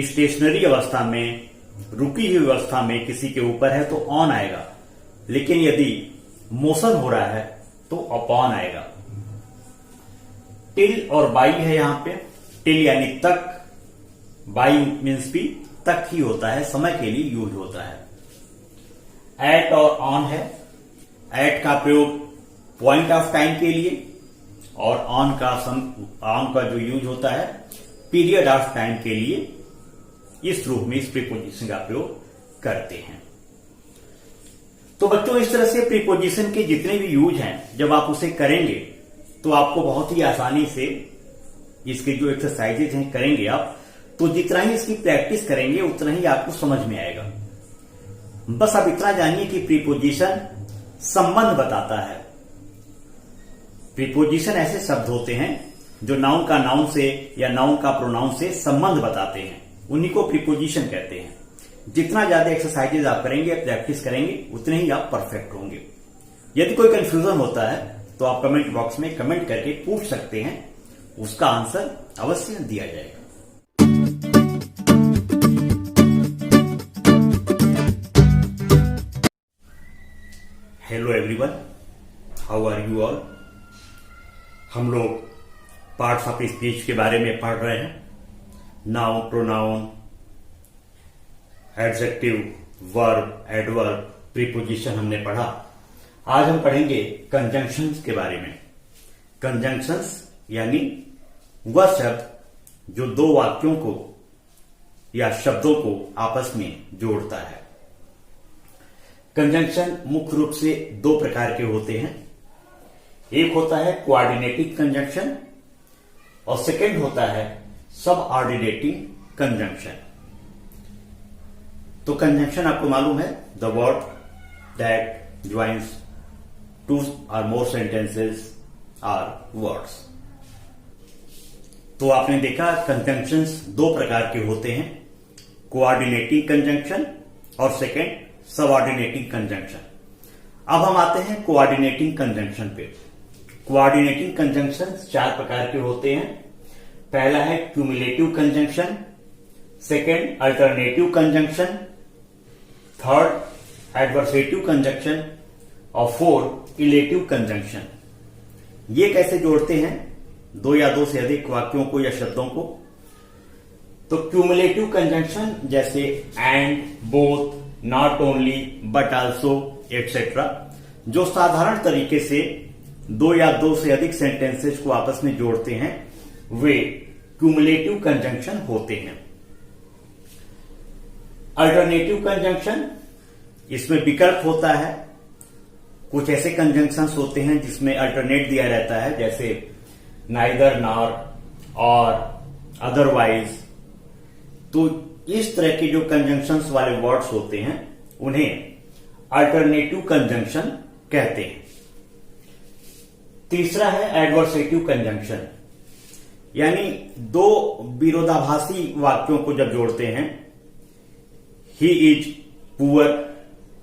स्टेशनरी अवस्था में, रुकी हुई अवस्था में किसी के ऊपर है तो ऑन आएगा। लेकिन यदि मोशन हो रहा है तो अपॉन आएगा। टिल और बाई है यहां पे। टिल यानी तक, बाई मीन्स भी तक ही होता है, समय के लिए यूज होता है। एट और ऑन है। एट का प्रयोग पॉइंट ऑफ टाइम के लिए, और ऑन का जो यूज होता है पीरियड ऑफ टाइम के लिए। इस रूप में इस प्रीपोजिशन का प्रयोग करते हैं। तो बच्चों, इस तरह से प्रीपोजिशन के जितने भी यूज हैं, जब आप उसे करेंगे तो आपको बहुत ही आसानी से इसके जो एक्सरसाइजेज हैं करेंगे आप, तो जितना ही इसकी प्रैक्टिस करेंगे उतना ही आपको समझ में आएगा। बस आप इतना जानिए कि प्रीपोजिशन संबंध बताता है। प्रीपोजिशन ऐसे शब्द होते हैं जो नाउन का नाउन से या नाउन का प्रोनाउन से संबंध बताते हैं, उन्हीं को प्रीपोजिशन कहते हैं। जितना ज्यादा एक्सरसाइजेज आप करेंगे, प्रैक्टिस करेंगे, उतने ही आप परफेक्ट होंगे। यदि कोई कंफ्यूजन होता है तो आप कमेंट बॉक्स में कमेंट करके पूछ सकते हैं, उसका आंसर अवश्य दिया जाएगा। Hello everyone, how are you all. हम लोग पार्ट्स ऑफ स्पीच के बारे में पढ़ रहे हैं। Noun, pronoun, adjective, verb, adverb, preposition हमने पढ़ा। आज हम पढ़ेंगे कंजंक्शंस के बारे में। कंजंक्शंस यानी वह शब्द जो दो वाक्यों को या शब्दों को आपस में जोड़ता है। कंजंक्शन मुख्य रूप से दो प्रकार के होते हैं। एक होता है कोऑर्डिनेटिंग कंजंक्शन और सेकंड होता है सबऑर्डिनेटिंग कंजंक्शन। तो कंजंक्शन आपको मालूम है, the word that joins two और मोर सेंटेंसेस आर वर्ड्स। तो आपने देखा कंजंक्शंस दो प्रकार के होते हैं, कोऑर्डिनेटिंग कंजंक्शन और सेकंड सबऑर्डिनेटिंग कंजंक्शन। अब हम आते हैं कोऑर्डिनेटिंग कंजंक्शन पे। कोऑर्डिनेटिंग कंजंक्शन चार प्रकार के होते हैं। पहला है cumulative conjunction, second alternative conjunction, third adversative conjunction और फोर्थ इलेटिव कंजंक्शन। ये कैसे जोड़ते हैं दो या दो से अधिक वाक्यों को या शब्दों को? तो क्यूमुलेटिव कंजंक्शन जैसे and, both, not only, but also etcetera, जो साधारण तरीके से दो या दो से अधिक सेंटेंसेस को आपस में जोड़ते हैं, वे क्यूमुलेटिव कंजंक्शन होते हैं। अल्टरनेटिव कंजंक्शन, इसमें विकल्प होता है। कुछ ऐसे कंजंक्शंस होते हैं जिसमें अल्टरनेट दिया रहता है, जैसे नाइदर, नॉर और अदरवाइज। तो इस तरह के जो कंजंक्शंस वाले वर्ड्स होते हैं उन्हें अल्टरनेटिव कंजंक्शन कहते हैं। तीसरा है एडवर्सेटिव कंजंक्शन, यानी दो विरोधाभासी वाक्यों को जब जोड़ते हैं, he is poor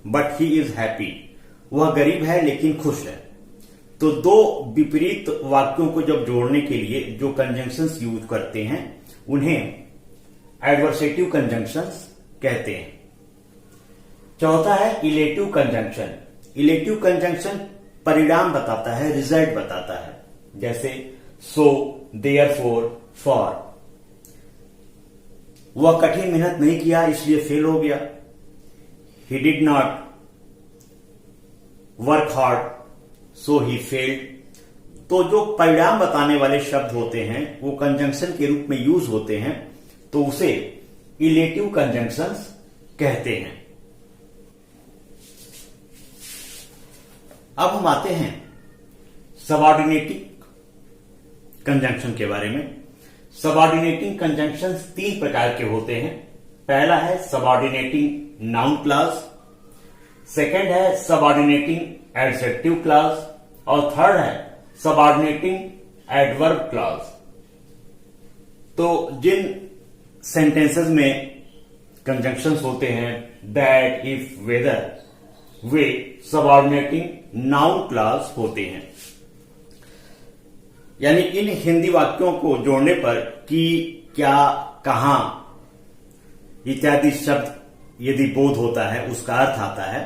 but he is happy, वह गरीब है लेकिन खुश है। तो दो विपरीत वाक्यों को जब जोड़ने के लिए जो कंजंक्शंस यूज करते हैं उन्हें एडवर्सेटिव कंजंक्शंस कहते हैं। चौथा है इलेटिव कंजंक्शन। इलेटिव कंजंक्शन परिणाम बताता है, रिजल्ट बताता है, जैसे सो, देयरफॉर, फॉर। वह कठिन मेहनत नहीं किया इसलिए फेल हो गया, he did not work hard so he failed. तो जो परिणाम बताने वाले शब्द होते हैं वो कंजंक्शन के रूप में यूज होते हैं, तो उसे इलेटिव कंजंक्शंस कहते हैं। अब हम आते हैं सबऑर्डिनेटिंग कंजंक्शन के बारे में। सबऑर्डिनेटिंग कंजंक्शंस तीन प्रकार के होते हैं। पहला है सबऑर्डिनेटिंग नाउन क्लॉज, सेकंड है सबऑर्डिनेटिंग एडजेक्टिव क्लॉज और थर्ड है सबऑर्डिनेटिंग एडवर्ब क्लॉज। तो जिन सेंटेंसेस में कंजंक्शंस होते हैं दैट, इफ, वेदर, वे सबऑर्डिनेटिंग नाउन क्लॉज होते हैं। यानी इन हिंदी वाक्यों को जोड़ने पर कि, क्या, कहां इत्यादि शब्द यदि बोध होता है, उसका अर्थ आता है,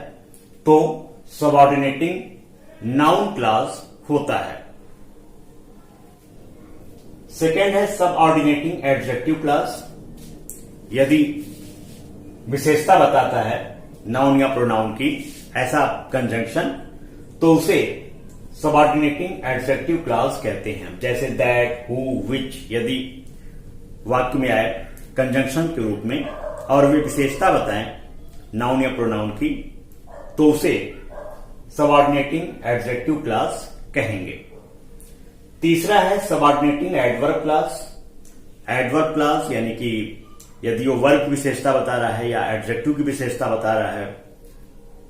तो सबऑर्डिनेटिंग नाउन क्लॉज होता है। सेकेंड है सबऑर्डिनेटिंग एडजेक्टिव क्लॉज। यदि विशेषता बताता है नाउन या प्रोनाउन की ऐसा कंजंक्शन, तो उसे सबऑर्डिनेटिंग एडजेक्टिव क्लॉज कहते हैं। जैसे दैट, हु, विच यदि वाक्य में आए कंजंक्शन के रूप में और वे विशेषता बताएं नाउन या प्रोनाउन की, तो उसे सबऑर्डिनेटिंग एडजेक्टिव क्लॉज कहेंगे। तीसरा है subordinating adverb clause. Adverb clause यानी कि यदि वो वर्ब की विशेषता बता रहा है या एडजेक्टिव की विशेषता बता रहा है,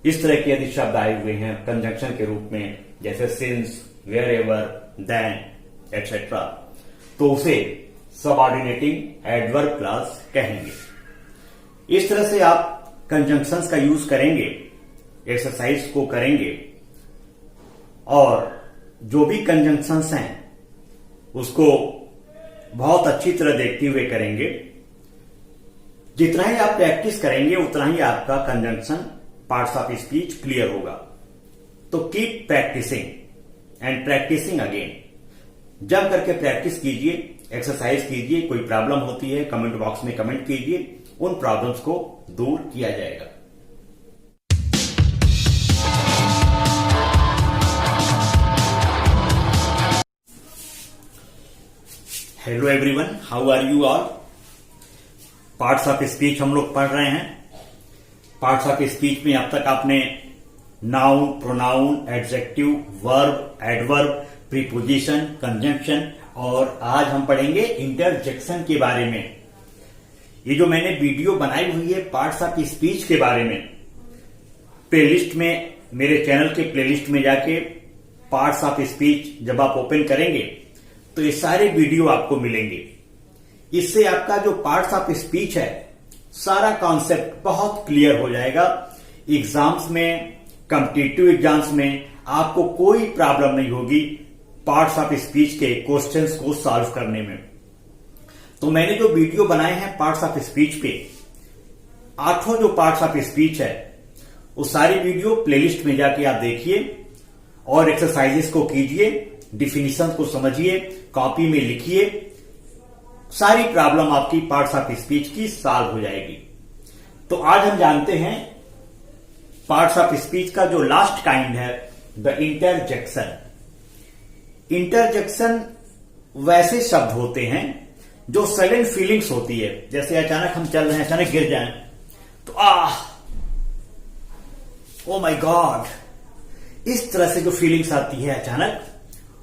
इस तरह के यदि शब्द आए हुए हैं कंजंक्शन के रूप में, जैसे since, wherever, then etcetera, तो उसे सबऑर्डिनेटिंग एडवर्ब क्लॉज कहेंगे। इस तरह से आप कंजंक्शंस का यूज करेंगे, एक्सरसाइज को करेंगे और जो भी कंजंक्शंस हैं उसको बहुत अच्छी तरह देखते हुए करेंगे। जितना ही आप प्रैक्टिस करेंगे उतना ही आपका conjunction parts of speech clear होगा। तो keep practising and practising again. जम करके प्रैक्टिस कीजिए, एक्सरसाइज कीजिए। कोई प्रॉब्लम होती है कमेंट बॉक्स में कमेंट कीजिए, उन प्रॉब्लम्स को दूर किया जाएगा। Hello everyone, how are you all. Parts of speech हम लोग पढ़ रहे हैं। पार्ट्स ऑफ स्पीच में अब तक आपने noun, pronoun, adjective, verb, adverb, preposition, conjunction और आज हम पढ़ेंगे इंटरजेक्शन के बारे में। ये जो मैंने वीडियो बनाई हुई है पार्ट्स ऑफ स्पीच के बारे में, प्लेलिस्ट में, मेरे चैनल के प्लेलिस्ट में जाके पार्ट्स ऑफ स्पीच जब आप ओपन करेंगे तो ये सारे वीडियो आपको मिलेंगे। इससे आपका जो पार्ट्स ऑफ स्पीच है सारा कॉन्सेप्ट बहुत क्लियर हो जाएगा। एग्जाम्स में, कॉम्पिटिटिव एग्जाम्स में आपको कोई प्रॉब्लम नहीं होगी पार्ट्स ऑफ स्पीच के क्वेश्चंस को सॉल्व करने में। तो मैंने जो वीडियो बनाए हैं पार्ट्स ऑफ स्पीच पे, 8 जो पार्ट्स ऑफ स्पीच है वो सारी वीडियो प्लेलिस्ट में जाके आप देखिए और एक्सरसाइजेस को कीजिए, डिफिनीशन को समझिए, कॉपी में लिखिए, सारी प्रॉब्लम आपकी पार्ट्स ऑफ स्पीच की सॉल्व हो जाएगी। तो आज हम जानते हैं पार्ट्स ऑफ स्पीच का जो लास्ट काइंड है, द इंटरजेक्शन। इंटरजेक्शन वैसे शब्द होते हैं जो सडन फीलिंग्स होती है, जैसे अचानक हम चल रहे हैं, अचानक गिर जाएं तो ओ माय गॉड, इस तरह से जो फीलिंग्स आती है अचानक,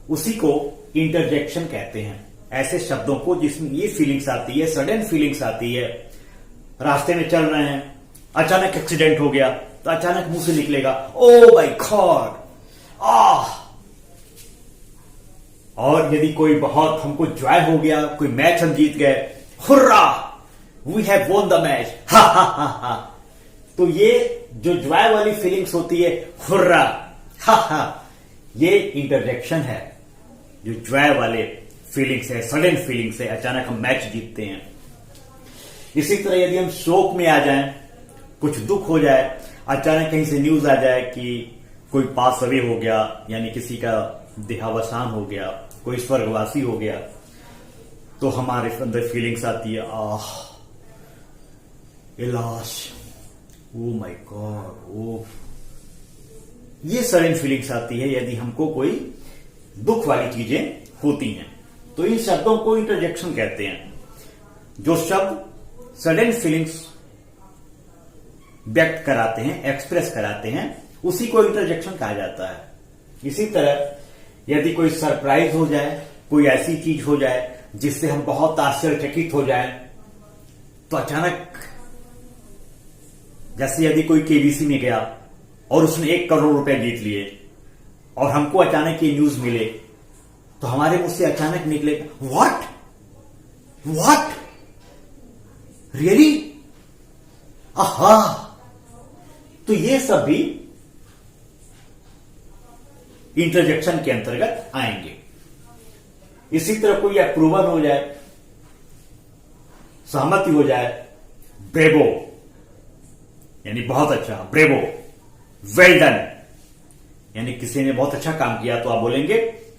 उसी को इंटरजेक्शन कहते हैं। ऐसे शब्दों को जिसमें ये फीलिंग्स आती है, सडन फीलिंग्स आती है। रास्ते में चल रहे हैं, अचानक एक्सीडेंट हो गया तो अचानक मुंह से निकलेगा ओ माय गॉड, और यदि कोई बहुत हमको जॉय हो गया, कोई मैच हम जीत गए, hurrah, we have won the match, हा हा हा हा। तो ये जो जॉय वाली फीलिंग्स होती है, हुर्रा, हा हा, ये इंटरजेक्शन है। जो जॉय वाले फीलिंग्स है, सडन फीलिंग्स है, अचानक हम मैच जीतते हैं। इसी तरह यदि हम शोक में आ जाएं, कुछ दुख हो जाए, अचानक कहीं से न्यूज आ जाए कि कोई पास अवे हो गया, यानी किसी का देहावसान हो गया, कोई स्वर्गवासी हो गया, तो हमारे अंदर फीलिंग्स आती है, लाश, ओ माय गॉड, ओ, ये सडन फीलिंग्स आती है यदि हमको कोई दुख वाली चीजें होती हैं। तो इन शब्दों को इंटरजेक्शन कहते हैं। जो शब्द सडन फीलिंग्स व्यक्त कराते हैं, एक्सप्रेस कराते हैं, उसी को इंटरजेक्शन कहा जाता है। इसी तरह यदि कोई सरप्राइज हो जाए, कोई ऐसी चीज हो जाए जिससे हम बहुत आश्चर्यचकित हो जाए, तो अचानक, जैसे यदि कोई केबीसी में गया और उसने 1 करोड़ रुपए जीत लिए और हमको अचानक ये न्यूज मिले, तो हमारे मुंह से अचानक निकलेगा व्हाट, व्हाट, रियली, आहा। तो ये सब भी इंटरजेक्शन के अंतर्गत आएंगे। इसी तरह कोई अप्रूवल हो जाए, सहमति हो जाए, ब्रेवो, यानी बहुत अच्छा, ब्रेवो, वेल डन, यानी किसी ने बहुत अच्छा काम किया तो आप बोलेंगे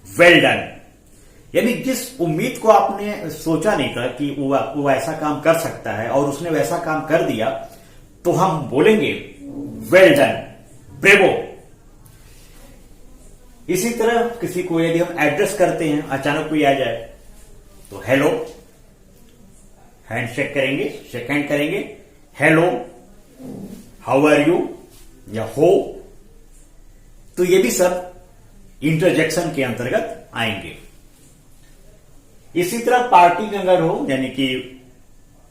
वेल डन। यानी जिस उम्मीद को आपने सोचा नहीं था कि वो ऐसा काम कर सकता है और उसने वैसा काम कर दिया, तो हम बोलेंगे वेल डन, ब्रेवो। इसी तरह किसी को यदि हम एड्रेस करते हैं, अचानक कोई आ जाए तो हेलो, हैंडशेक करेंगे, शेक हैंड करेंगे, हेलो, हाउ आर यू, या हो। तो ये भी सब इंटरजेक्शन के अंतर्गत आएंगे। इसी तरह पार्टी में अगर हो, यानी कि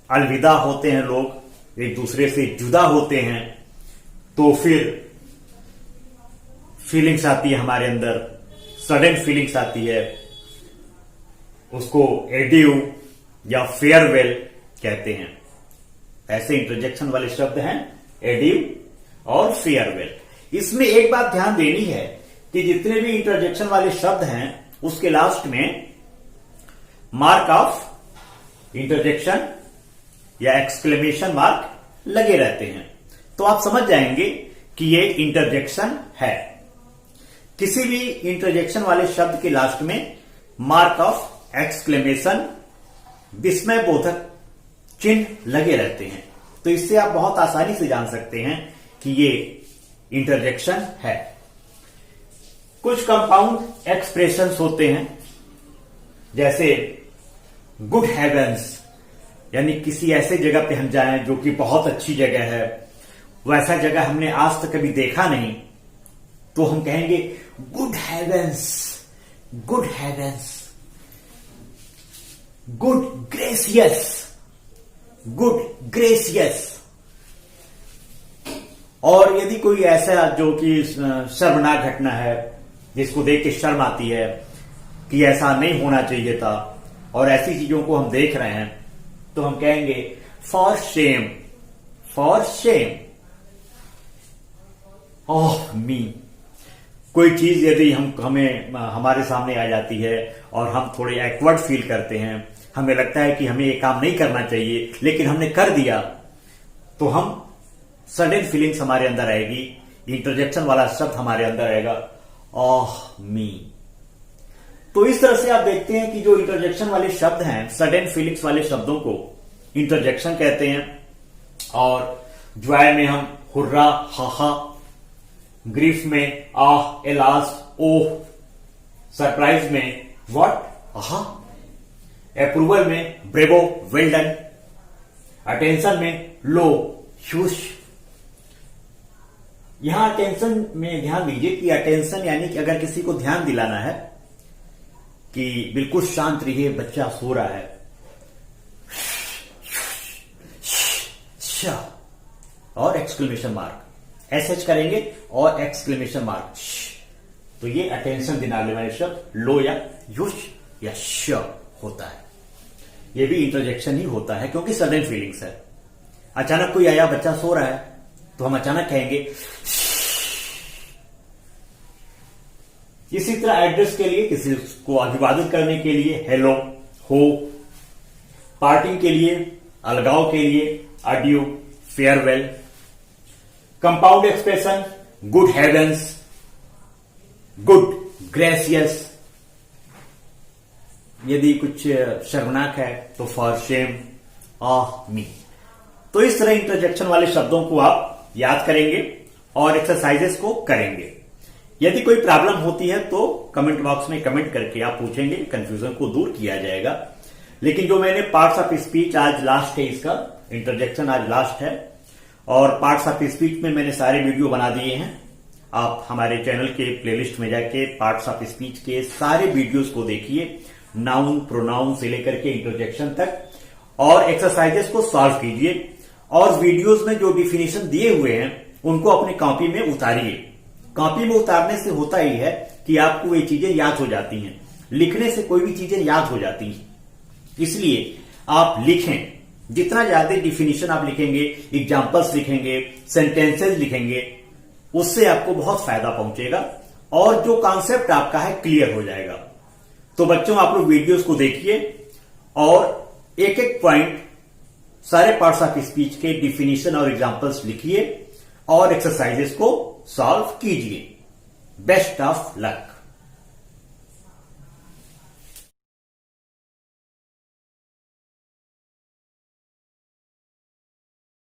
अलविदा होते हैं लोग, एक दूसरे से जुदा होते हैं, तो फिर फीलिंग्स आती है हमारे अंदर, सडन फीलिंग्स आती है, उसको एडियो या फेयरवेल कहते हैं। ऐसे इंटरजेक्शन वाले शब्द हैं एडियो और फेयरवेल। इसमें एक बात ध्यान देनी है कि जितने भी इंटरजेक्शन वाले शब्द हैं उसके लास्ट में मार्क ऑफ इंटरजेक्शन या एक्सक्लेमेशन मार्क लगे रहते हैं, तो आप समझ जाएंगे कि ये इंटरजेक्शन है। किसी भी इंटरजेक्शन वाले शब्द के लास्ट में मार्क ऑफ एक्सक्लेमेशन, विस्मय बोधक चिन्ह लगे रहते हैं, तो इससे आप बहुत आसानी से जान सकते हैं कि ये इंटरजेक्शन है। कुछ कंपाउंड एक्सप्रेशंस होते हैं, जैसे गुड हेवंस, यानी किसी ऐसे जगह पे हम जाएं जो कि बहुत अच्छी जगह है, वैसा जगह हमने आज तक कभी देखा नहीं, तो हम कहेंगे good heavens, good heavens, good gracious, good, gracious. और यदि कोई ऐसा जो कि शर्मनाक घटना है जिसको देख के शर्म आती है कि ऐसा नहीं होना चाहिए था और ऐसी चीजों को हम देख रहे हैं, तो हम कहेंगे फॉर शेम, फॉर शेम। ओह मी। कोई चीज यदि हमें हमारे सामने आ जाती है और हम थोड़े एक्वर्ड फील करते हैं, हमें लगता है कि हमें ये काम नहीं करना चाहिए लेकिन हमने कर दिया, तो हम सडन फीलिंग्स हमारे अंदर आएगी, इंटरजेक्शन वाला शब्द हमारे अंदर आएगा, ओह मी। तो इस तरह से आप देखते हैं कि जो इंटरजेक्शन वाले शब्द हैं, सडन फीलिंग्स वाले शब्दों को इंटरजेक्शन कहते हैं। और जॉय में हम हुर्रा, हाहा, ग्रीफ में आह, एलास, ओह, सरप्राइज में व्हाट, आहा, अप्रूवल में ब्रेवो, वेल डन, अटेंशन में लो, ह्यूश। यहां अटेंशन में ध्यान दीजिए कि अटेंशन यानी कि अगर किसी को ध्यान दिलाना है कि बिल्कुल शांत रहिए, बच्चा सो रहा है, और एक्सक्लेमेशन मार्क, एसएच करेंगे और एक्सक्लेमेशन मार्क, तो ये अटेंशन दिलाने वाले शब्द लो या युश या श होता है। ये भी इंटरजेक्शन ही होता है क्योंकि सडन फीलिंग्स है। अचानक कोई आया, बच्चा सो रहा है, तो हम अचानक कहेंगे। इसी तरह एड्रेस के लिए, किसी को अभिवादित करने के लिए हेलो, हो, पार्टिंग के लिए, अलगाव के लिए adieu, farewell, compound expression good heavens, good gracious. यदि कुछ शर्मनाक है तो फॉर शेम, आह मी। तो इस तरह इंटरजेक्शन वाले शब्दों को आप याद करेंगे और एक्सरसाइजेस को करेंगे। यदि कोई प्रॉब्लम होती है तो कमेंट बॉक्स में कमेंट करके आप पूछेंगे, कंफ्यूजन को दूर किया जाएगा। लेकिन जो मैंने पार्ट्स ऑफ स्पीच, आज लास्ट है इसका, इंटरजेक्शन आज लास्ट है, और पार्ट्स ऑफ स्पीच में मैंने सारे वीडियो बना दिए हैं। आप हमारे चैनल के प्लेलिस्ट में जाके पार्ट्स ऑफ स्पीच के सारे वीडियोस को देखिए, नाउन, प्रोनाउन से लेकर के इंटरजेक्शन तक, और एक्सरसाइजेस को सॉल्व कीजिए। और वीडियोस में जो डिफिनेशन दिए हुए हैं उनको अपनी कॉपी में उतारिए। कॉपी में उतारने से होता ही है कि आपको ये चीजें याद हो जाती हैं, लिखने से कोई भी चीजें याद हो जाती हैं। इसलिए आप लिखें, जितना ज्यादा डिफिनेशन आप लिखेंगे, एग्जाम्पल्स लिखेंगे, सेंटेंसेस लिखेंगे, उससे आपको बहुत फायदा पहुंचेगा और जो कॉन्सेप्ट आपका है क्लियर हो जाएगा। तो बच्चों, आप लोग वीडियोस को देखिए और एक एक पॉइंट, सारे पार्ट्स ऑफ स्पीच के डिफिनेशन और एग्जाम्पल्स लिखिए और एक्सरसाइजेस को सॉल्व कीजिए। Best of luck.